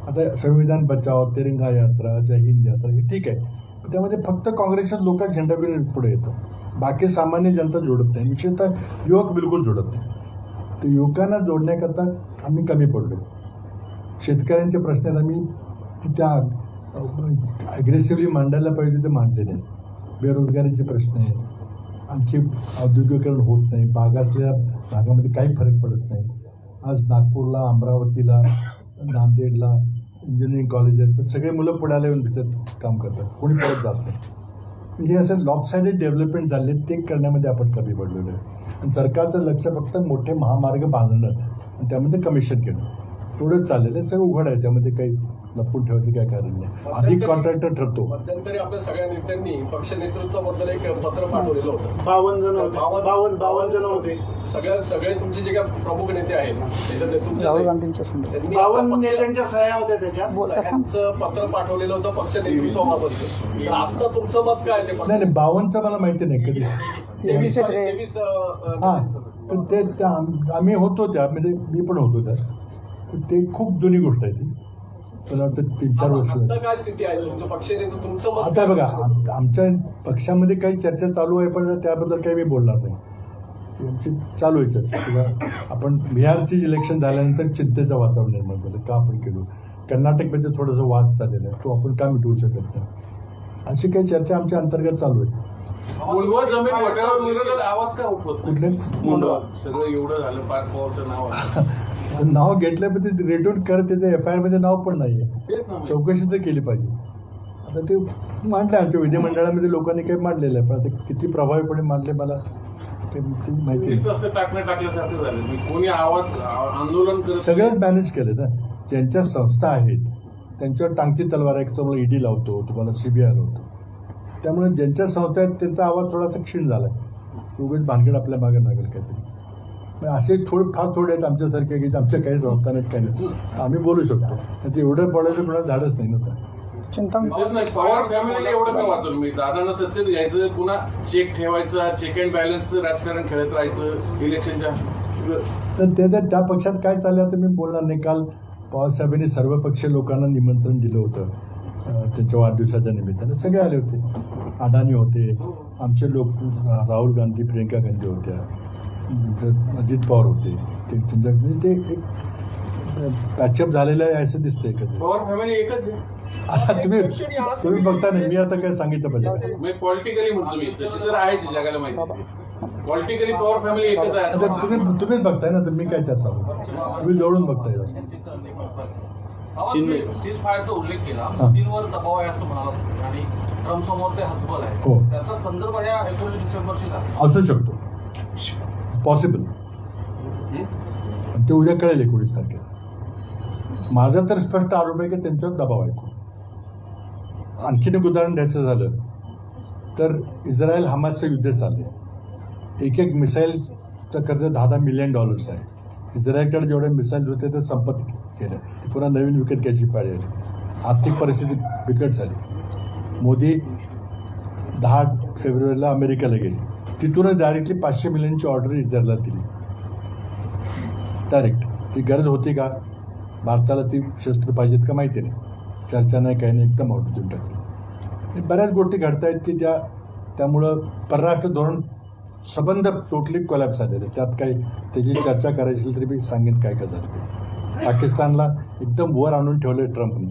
Speaker 2: आता संविधान बचाव, तिरंगा यात्रा, जय हिंद यात्रा हे ठीक आहे, पण त्यामध्ये फक्त काँग्रेसच्या लोक झेंडा घेऊन पुढे येतात, बाकी सामान्य जनता जोडत नाही, विशेषतः युवक बिलकुल जोडत नाही. तर युवकांना जोडण्याकरता आम्ही कमी पडलो. शेतकऱ्यांचे प्रश्न आम्ही त्या ॲग्रेसिव्हली मांडायला पाहिजे ते मांडले नाही. बेरोजगारीचे प्रश्न आहेत, आणखी औद्योगिकरण होत नाही, भाग असलेल्या भागामध्ये काही फरक पडत नाही. आज नागपूरला, अमरावतीला, नांदेडला इंजिनिअरिंग कॉलेज आहेत, पण सगळे मुलं पुण्याला येऊन तिथं काम करतात, कोणी परत जात नाही. हे असं लॉपसाइडेड डेव्हलपमेंट झाले, ते करण्यामध्ये आपण कमी पडलेलो आहे. आणि सरकारचं लक्ष फक्त मोठे महामार्ग बांधणं आणि त्यामध्ये कमिशन घेणं एवढंच चाललेलं आहे. सगळं उघड आहे, त्यामध्ये काही लपून ठेवायचं काही कारण नाही. अधिक कॉन्ट्रॅक्टर ठरतो.
Speaker 7: मध्यंतरी आपल्या सगळ्या नेत्यांनी पक्ष नेतृत्वाबद्दल एक पत्र पाठवलेलं होतं.
Speaker 3: 52 जण होते.
Speaker 7: सगळे तुमचे जे काही प्रमुख नेते आहेत त्याच्यात
Speaker 6: राहुल गांधींच्या संदर्भात
Speaker 7: त्यांनी
Speaker 3: 52 नेत्यांच्या सह्या होत्या त्याच्यात.
Speaker 7: सगळ्यांचं पत्र पाठवलेलं होतं पक्ष नेतृत्वाबाबत. तर आता तुमचं मत काय ते?
Speaker 2: नाही 52चं मला माहिती नाही कधी.
Speaker 6: 23
Speaker 2: हां, पण ते आम्ही होतो त्यामध्ये, मी पण होतो त्यात. ते खूप जुनी गोष्ट आहे ती. मला वाटतं 3-4 वर्ष
Speaker 7: आता काय स्थिती आहे तुमचं पक्ष नेतृत्व तुमचं मत?
Speaker 2: आता बघा, आमच्या पक्षामध्ये काही चर्चा चालू आहे, पण त्याबद्दल काही मी बोलणार नाही. ती आमची चालू आहे चर्चा. किंवा आपण बिहारची इलेक्शन झाल्यानंतर चिंतेचं वातावरण निर्माण झालं, का आपण केलो. कर्नाटकमध्ये थोडंसं वाद चाललेला आहे, तो आपण का मिटवू शकत नाही. अशी काही चर्चा आमच्या अंतर्गत चालू आहे.
Speaker 4: मुंडवा जमीन वाट्यावर विरोधात आवाज का उठवत नाही?
Speaker 2: कुठले
Speaker 4: मुंडवा सगळं एवढं झालं, पार्थ पवारचं नाव आहे.
Speaker 2: नाव घेतलं, पण ते रेटून करत त्याचं FIR मध्ये नाव पण नाहीये.
Speaker 4: तेच ना.
Speaker 2: चौकशी तर केली पाहिजे. आता ते मांडलं आमच्या विधिमंडळामध्ये लोकांनी काही मांडलेलं आहे, पण आता किती प्रभावीपणे मांडले मला ते माहिती नाही.
Speaker 4: असं टाकल्यासारखं झालं. मी कोणी आवाज आंदोलन करत
Speaker 2: सगळंच मॅनेज केलं ना. ज्यांच्या संस्था आहेत त्यांच्यावर टांगती तलवार आहे की तुम्हाला ED लावतो, तुम्हाला CBI लावतो. त्यामुळे ज्यांच्या संस्था आहेत त्यांचा आवाज थोडासा क्षीण झाला. उगाच भानगड आपल्या मागे लागेल काहीतरी. असे फार थोडे आहेत आमच्यासारखे की आमच्या काही संस्था नाहीत, काही नाही. आम्ही बोलू शकतो. ते एवढं बोलायचं कोणाला धाडच नाही ना.
Speaker 6: चिंता
Speaker 4: तेच नाही, पवार फॅमिलीला एवढं का वाचवलं मी? दादांना सत्तेत घ्यायचं, पुन्हा चेक ठेवायचा, चेक अँड बॅलन्स राजकारण खेळत राहायचं इलेक्शनच्या सगळं.
Speaker 2: तर त्या पक्षात काय चाललं आता मी बोलणार नाही. काल पवारसाहेबांनी सर्वपक्षीय लोकांना निमंत्रण दिलं होतं त्यांच्या वाढदिवसाच्या निमित्तानं. सगळे आले होते. अडाणी होते, आमचे लोक, राहुल गांधी, प्रियंका गांधी होत्या, अजित पवार होते. ते एक पॅचअप झालेलं आहे असं दिसतंय कधी.
Speaker 4: पवार फॅमिली एकच आहे.
Speaker 2: आता तुम्ही बघता नाही, मी आता काय सांगितलं पाहिजे.
Speaker 4: मी पॉलिटिकली म्हणतो, मी तशी तर आहे जगाला माहिती. पॉलिटिकली पवार फॅमिली एकच आहे असं
Speaker 2: आता तुम्हीच बघताय ना, तर मी काय त्याचा तुम्ही जवळून बघताय जास्त.
Speaker 8: सीज फायरचा उल्लेख केला,
Speaker 2: हा.
Speaker 8: मोदींवर दबाव आहे असं म्हणाला तुम्ही, आणि ट्रम्प समोर ते हतबल आहे.
Speaker 2: हो.
Speaker 8: त्याचा संदर्भ या 19 डिसेंबरशी झाला.
Speaker 2: असू शकतो, पॉसिबल. ते उद्या कळेल 19 तारखेला. माझा तर स्पष्ट आरोप आहे की त्यांच्यावर दबाव आहे. आणखीन एक उदाहरण द्यायचं झालं तर इस्रायल हमासचं युद्ध चाललंय. एक मिसाईलचं खर्च $10 मिलियन आहे. इस्रायलकडे जेवढे मिसाईल होते ते संपत केले, पुन्हा नवीन विकत घ्यायची पाळी आली. आर्थिक परिस्थिती बिकट झाली. मोदी 10 फेब्रुवारीला अमेरिकेला गेले, तिथूनच डायरेक्टली 500 मिलियनची ऑर्डर इस्रायलला दिली डायरेक्ट. ती गरज होती का? भारताला ती शस्त्र पाहिजेत का माहिती नाही, चर्चा नाही, काही नाही, एकदम ऑर्डर देऊन टाकली. बऱ्याच गोष्टी घडत आहेत की त्यामुळं परराष्ट्र धोरण संबंध टोटली कोलॅप्स झालेले. त्यात काही त्याची चर्चा करायची असेल तरी मी सांगेन काय काय झालं ते. पाकिस्तानला एकदम वर आणून ठेवले ट्रम्पने,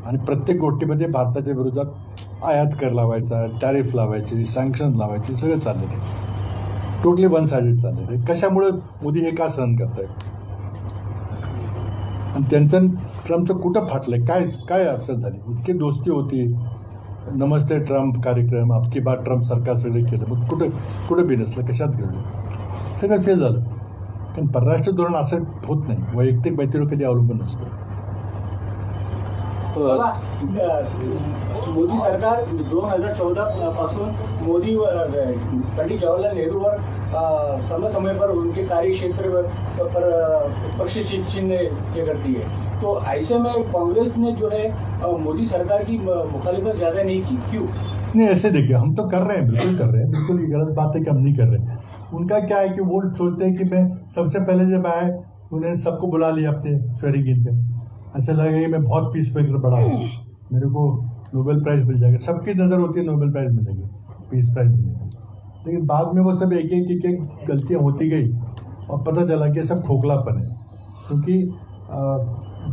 Speaker 2: आणि प्रत्येक गोष्टीमध्ये भारताच्या विरोधात आयात कर लावायचा, टॅरिफ लावायची, सँक्शन लावायची, सगळं चाललेलं आहे. टोटली वन साइडेड चाललेलं आहे. कशामुळे मोदी हे का सहन करतायत? आणि त्यांचं ट्रम्पचं कुठं फाटलंय? काय अडचण झाली? इतकी दोस्ती होती, नमस्ते ट्रम्प कार्यक्रम, अबकी बार ट्रम्प सरकार सगळे केलं, मग कुठं बिनसलं? कशात घडलं? सगळं फेल झालं. कारण परराष्ट्र धोरण असं होत नाही, वैयक्तिक माहितीवर कधी अवलंबून नसतं.
Speaker 6: बघा, मोदी सरकार 2014 पासून मोदीवर, पंडित जवाहरलाल नेहरूवर समय पर उनके कार्य क्षेत्र पर प्रश्न चिन्ह ये करती है. तो ऐसे में कांग्रेस ने जो है मोदी सरकार की मुखालिफत ज्यादा नहीं की, क्यों?
Speaker 2: नहीं, ऐसे देखिए, हम तो कर रहे हैं, बिल्कुल कर रहे हैं. बिल्कुल ये गलत बात है कि हम नहीं कर रहे. उनका क्या है कि वो सोचते हैं कि मैं सबसे पहले जब आए उन्होंने सबको बुला लिया अपने स्वेरिंग इन पे. ऐसा लगा कि मैं बहुत पीस मेकर बड़ा हूँ, मेरे को नोबेल प्राइज मिल जाएगा. सबकी नज़र होती है नोबेल प्राइज मिलेगी, पीस प्राइज मिलेगा. लेकिन बाद में वो सब एक गलतियाँ होती गई और पता चला कि सब खोखलापन है. क्योंकि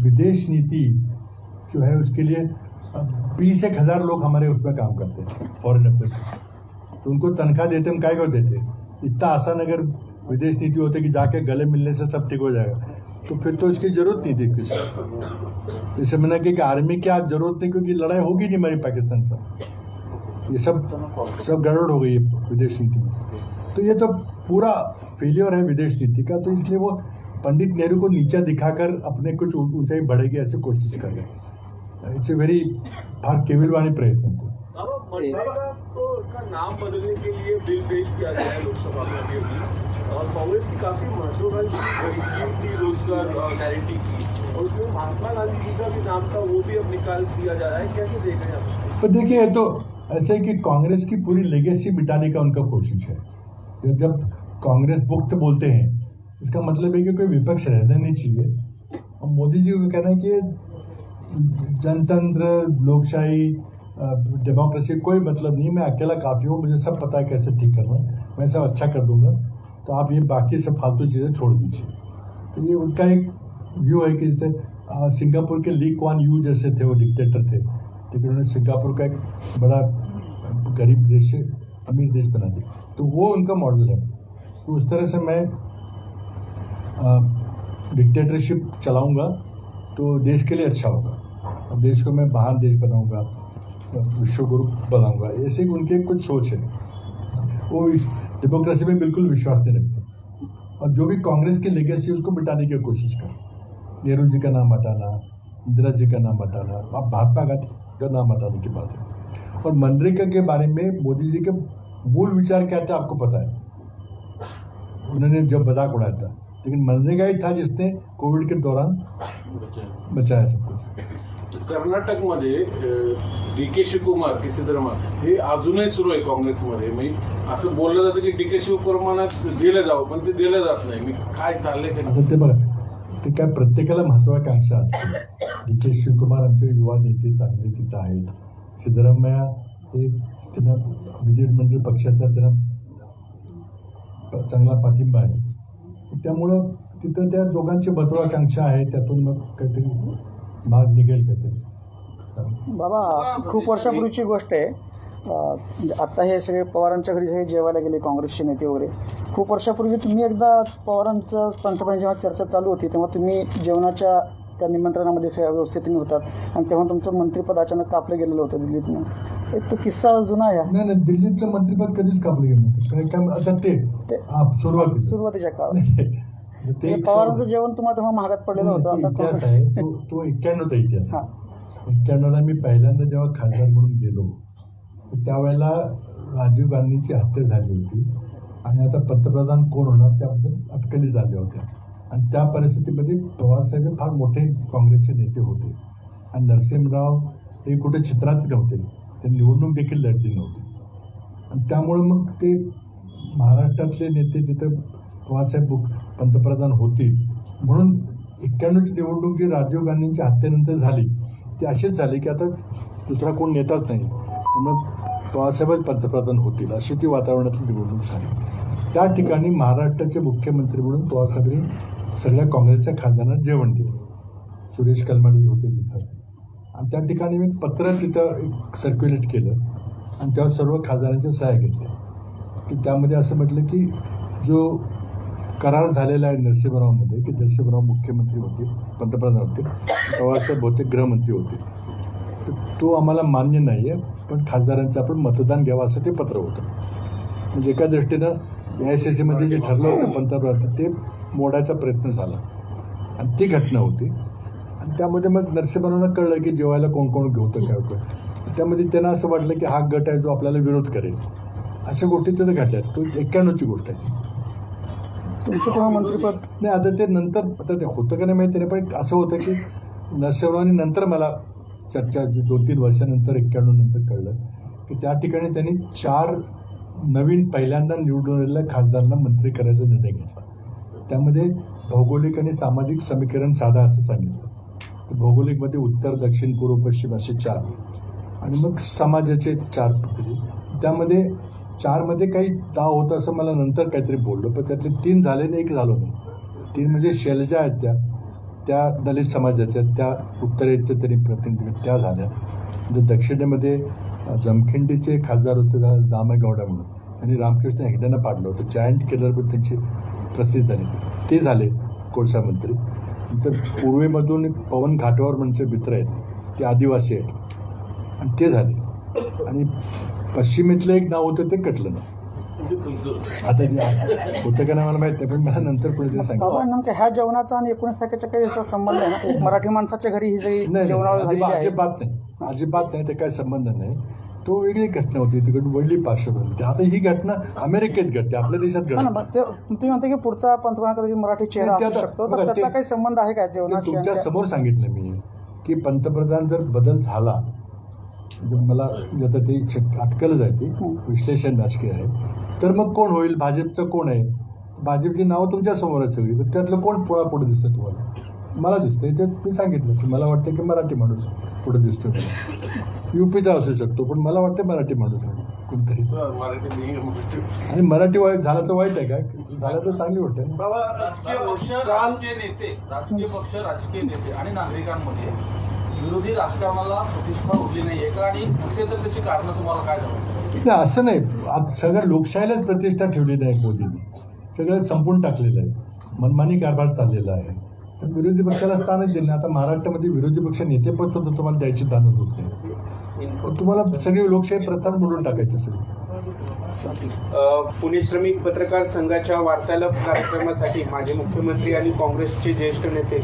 Speaker 2: विदेश नीति जो है उसके लिए 20,000 लोग हमारे उसमें काम करते हैं, फॉरेन अफेयर्स. तो उनको तनख्वाह देते, हम काय को देते? इतना आसान अगर विदेश नीति होती कि जाके गले मिलने से सब ठीक हो जाएगा, तो फिर तो इसकी जरूरत नहीं थी किसी. जैसे मैंने कहा कि आर्मी की आज जरूरत नहीं, क्योंकि लड़ाई होगी नहीं हमारी पाकिस्तान से. ये सब गड़बड़ हो गई है विदेश नीति में. तो ये तो पूरा फेलियर है विदेश नीति का. तो इसलिए वो पंडित नेहरू को नीचा दिखाकर अपने कुछ ऊंचाई बढ़ेगी ऐसी कोशिश कर रहे हैं. इट्स ए वेरी फार केविलवाणी प्रयत्न.
Speaker 7: मनरेगा का नाम बदलने के लिए बिल पेश किया गया है लोकसभा में अभी, और कांग्रेस की काफी महत्वाकांक्षी स्कीम थी रोजगार गारंटी की, और उसमें महात्मा गांधी जी का भी नाम था, वो भी अब निकाल दिया जा रहा है. कैसे देख रहे हैं आप?
Speaker 2: तो देखिए, तो ऐसे कि कांग्रेस की पूरी लेगेसी मिटाने का उनका कोशिश है. जब कांग्रेस मुक्त बोलते हैं, इसका मतलब है कि कोई विपक्ष रहना नहीं चाहिए. और मोदी जी को कहना है कि जनतंत्र, लोकशाही, डेमोक्रेसी कोई मतलब नहीं, मैं अकेला काफ़ी हूँ, मुझे सब पता है कैसे ठीक करना है, मैं सब अच्छा कर दूंगा, तो आप ये बाकी सब फालतू चीज़ें छोड़ दीजिए. तो ये उनका एक व्यू है कि जैसे Singapore K Lee Kuan you जैसे थे, वो डिक्टेटर थे, लेकिन उन्होंने सिंगापुर का एक बड़ा गरीब देश से अमीर देश बना दिया. तो वो उनका मॉडल है. तो उस तरह से मैं डिक्टेटरशिप चलाऊंगा तो देश के लिए अच्छा होगा, और देश को मैं महान देश बनाऊंगा, विश्व गुरु बनाऊंगा. ऐसे उनके कुछ सोच है. वो डेमोक्रेसी में बिल्कुल विश्वास नहीं रखते, और जो भी कांग्रेस की लेगेसी उसको मिटाने की कोशिश कर. नेहरू जी का नाम हटाना, इंदिरा जी का नाम हटाना, अब महात्मा गांधी का नाम हटाने की बात है. और मनरेगा के बारे में मोदी जी के मूल विचार क्या थे आपको पता है? उन्होंने जब मजाक उड़ाया था, लेकिन मनरेगा ही था जिसने कोविड के दौरान बचाया सब कुछ.
Speaker 4: कर्नाटकमध्ये डी.के. शिवकुमार की सिद्धरामय्या हे अजूनही सुरू आहे काँग्रेसमध्ये. मी असं बोललं जातं की डी.के. शिवकुमारांना दिलं जावं, पण ते दिलं जात नाही. मी काय चाललंय ते
Speaker 2: आता ते बघा, ते काय प्रत्येकाला महत्वाकांक्षा असते. डी.के. शिवकुमार आमचे युवा नेते चांगले तिथं आहेत. सिद्धरामय्या हे त्यांना विधिमंडळ पक्षाचा त्यांना चांगला पाठिंबा आहे. त्यामुळं तिथं त्या दोघांची महत्वाकांक्षा आहे, त्यातून मग काहीतरी भाग निघेल काहीतरी.
Speaker 1: बाबा खूप वर्षापूर्वीची गोष्ट आहे. आत्ता हे सगळे पवारांच्या घरी सगळे जेवायला गेले काँग्रेसचे नेते वगैरे. खूप वर्षापूर्वी तुम्ही एकदा पवारांचं पंतप्रधान जेव्हा चर्चा चालू होती तेव्हा तुम्ही जेवणाच्या त्या निमंत्रणामध्ये सगळ्या व्यवस्थित तुम्ही होतात आणि तेव्हा तुमचं मंत्रिपद अचानक कापलं गेलेलं होतं दिल्लीतनं. एक तो किस्सा जुना आहे.
Speaker 2: नाही नाही, दिल्लीतलं मंत्रिपद कधीच कापलं गेलं नव्हतं. काय काय आता ते
Speaker 1: सुरुवातीच्या काळात
Speaker 2: ते
Speaker 1: पवारांचं जेवण तुम्हाला तेव्हा महागात पडलेलं होतं. आता
Speaker 2: इतिहास आहे तो 91चा इतिहास आहे. 91ला मी पहिल्यांदा जेव्हा खासदार म्हणून गेलो त्यावेळेला राजीव गांधींची हत्या झाली होती आणि आता पंतप्रधान कोण होणार त्याबद्दल अटकली झाल्या होत्या. आणि त्या परिस्थितीमध्ये पवारसाहेब हे फार मोठे काँग्रेसचे नेते होते आणि नरसिंहराव हे कुठे चित्रात नव्हते, ते निवडणूक देखील लढली नव्हती. आणि त्यामुळे मग ते महाराष्ट्रातले नेते तिथं पवारसाहेब पंतप्रधान होतील म्हणून 91ची निवडणूक जी राजीव गांधींच्या हत्येनंतर झाली ती अशीच झाली की आता दुसरा कोण नेताच नाही, त्यामुळे पवारसाहेबच पंतप्रधान होतील अशी ती वातावरणातली निवडणूक झाली. त्या ठिकाणी महाराष्ट्राचे मुख्यमंत्री म्हणून पवारसाहेबांनी सगळ्या काँग्रेसच्या खासदारांना जेवण दिलं. सुरेश कलमाडी होते तिथं आणि त्या ठिकाणी मी पत्र तिथं एक सर्क्युलेट केलं आणि त्यावर सर्व खासदारांच्या सह्या घेतल्या की त्यामध्ये असं म्हटलं की जो करार झालेला आहे नरसिंहरावमध्ये की नरसिंहराव मुख्यमंत्री होतील, पंतप्रधान होतील, पवारसाहेब होते गृहमंत्री होतील, तर तो आम्हाला मान्य नाही आहे, पण खासदारांचं आपण मतदान घ्यावं असं ते पत्र होतं. म्हणजे एका दृष्टीनं AICCमध्ये जे ठरलं होतं पंतप्रधान ते मोडायचा प्रयत्न झाला आणि ती घटना होती. आणि त्यामध्ये मग नरसिंहरावांना कळलं की जेवायला कोण कोण घेवतं काय होतं. त्यामध्ये त्यांना असं वाटलं की हा गट आहे जो आपल्याला विरोध करेल. अशा गोष्टी तिथे घडल्यात. तो 91ची गोष्ट आहे.
Speaker 1: तुमचं तेव्हा मंत्रिपद
Speaker 2: नाही आता ते नंतर आता ते होतं का नाही माहिती नाही, पण असं होतं की नरसिंहरावांनी नंतर मला चर्चा 2-3 वर्षानंतर 91 नंतर कळलं की त्या ठिकाणी त्यांनी 4 नवीन पहिल्यांदा निवडून आलेल्या खासदारांना मंत्री करायचा निर्णय घेतला. त्यामध्ये भौगोलिक आणि सामाजिक समीकरण साधा असं सांगितलं. तर भौगोलिकमध्ये उत्तर, दक्षिण, पूर्व, पश्चिम असे 4 आणि मग समाजाचे 4 पद्धती. त्यामध्ये 4मध्ये काही दाव होतं असं मला नंतर काहीतरी बोललो, पण त्यातले 3 झाले नाही, 1 झालो नाही. 3 म्हणजे शैलजा आहेत त्या दलित समाजाच्या, त्या उत्तरेचं तरी प्रतिनिधी त्या झाल्या. दक्षिणेमध्ये जमखिंडीचे खासदार होते दामेगौडा म्हणून, त्यांनी रामकृष्ण हेगडेंना पाडलं होतं. जायंट किलर पण त्यांची प्रसिद्ध झाली, ते झाले कोळसा मंत्री. नंतर पूर्वेमधून पवन घाटवार म्हणजे मित्र आहेत, ते आदिवासी आहेत आणि ते झाले. आणि पश्चिमेतलं एक नाव होतं ते कटलं नाही. आता ते होतं का नाही मला माहित नाही, पण मला नंतर कुणीतरी सांगितलं.
Speaker 1: नेमकं ह्या जेवणाचा आणि 19 तारखेच्या काही याचा संबंध आहे ना? एक मराठी माणसाच्या घरी ही सगळी जेवणावळ झालेली आहे.
Speaker 2: अजिबात नाही, ते काय संबंध नाही. तो वेगळी घटना होती, तिकडून वडली पार्श्वभूमी. आता ही घटना अमेरिकेत घडते, आपल्या देशात घडते.
Speaker 1: तुम्ही म्हणता की पुढचा पंतप्रधान कधी मराठी चेहरा असू शकतो, तर त्याचा काही संबंध आहे का जेवणाशी?
Speaker 2: तुमच्या समोर सांगितलं मी की पंतप्रधान जर बदल झाला, मला आता ते अटकलच आहे, ती विश्लेषण राजकीय आहे, तर मग कोण होईल? भाजपचं कोण आहे? भाजपची नावं तुमच्या समोर आहेत सगळी, पण त्यातलं कोण पुढे दिसतं तुम्हाला? मला दिसतंय ते मी सांगितलं की मला वाटतं की मराठी माणूस पुढे दिसतो. UPचा असू शकतो, पण मला वाटतं मराठी माणूस कोणतरी. आणि मराठी वाईट झाला तर वाईट आहे काय? झालं तर चांगली गोष्ट आहे.
Speaker 8: राजकीय पक्ष राजकीय नेते आणि नागरिकांमध्ये विरोधी राजकारणाला प्रतिष्ठा उरली नाहीये का? आणि असेल तर त्याची कारणं तुम्हाला काय जाणवतं?
Speaker 2: नाही असं नाही, आज सगळं लोकशाहीलाच प्रतिष्ठा ठेवली नाही मोदींनी, सगळं संपून टाकलेलं आहे, मनमानी कारभार चाललेला आहे. तर विरोधी पक्षाला स्थानच दिलं नाही. आता महाराष्ट्रामध्ये विरोधी पक्ष नेतेपद सुद्धा तुम्हाला द्यायची दानच होत नाही. तुम्हाला सगळी लोकशाही प्रथाच मोडून टाकायची सगळी.
Speaker 5: पुणे श्रमिक पत्रकार संघाच्या वार्तालाप कार्यक्रमासाठी माजी मुख्यमंत्री आणि काँग्रेसचे ज्येष्ठ नेते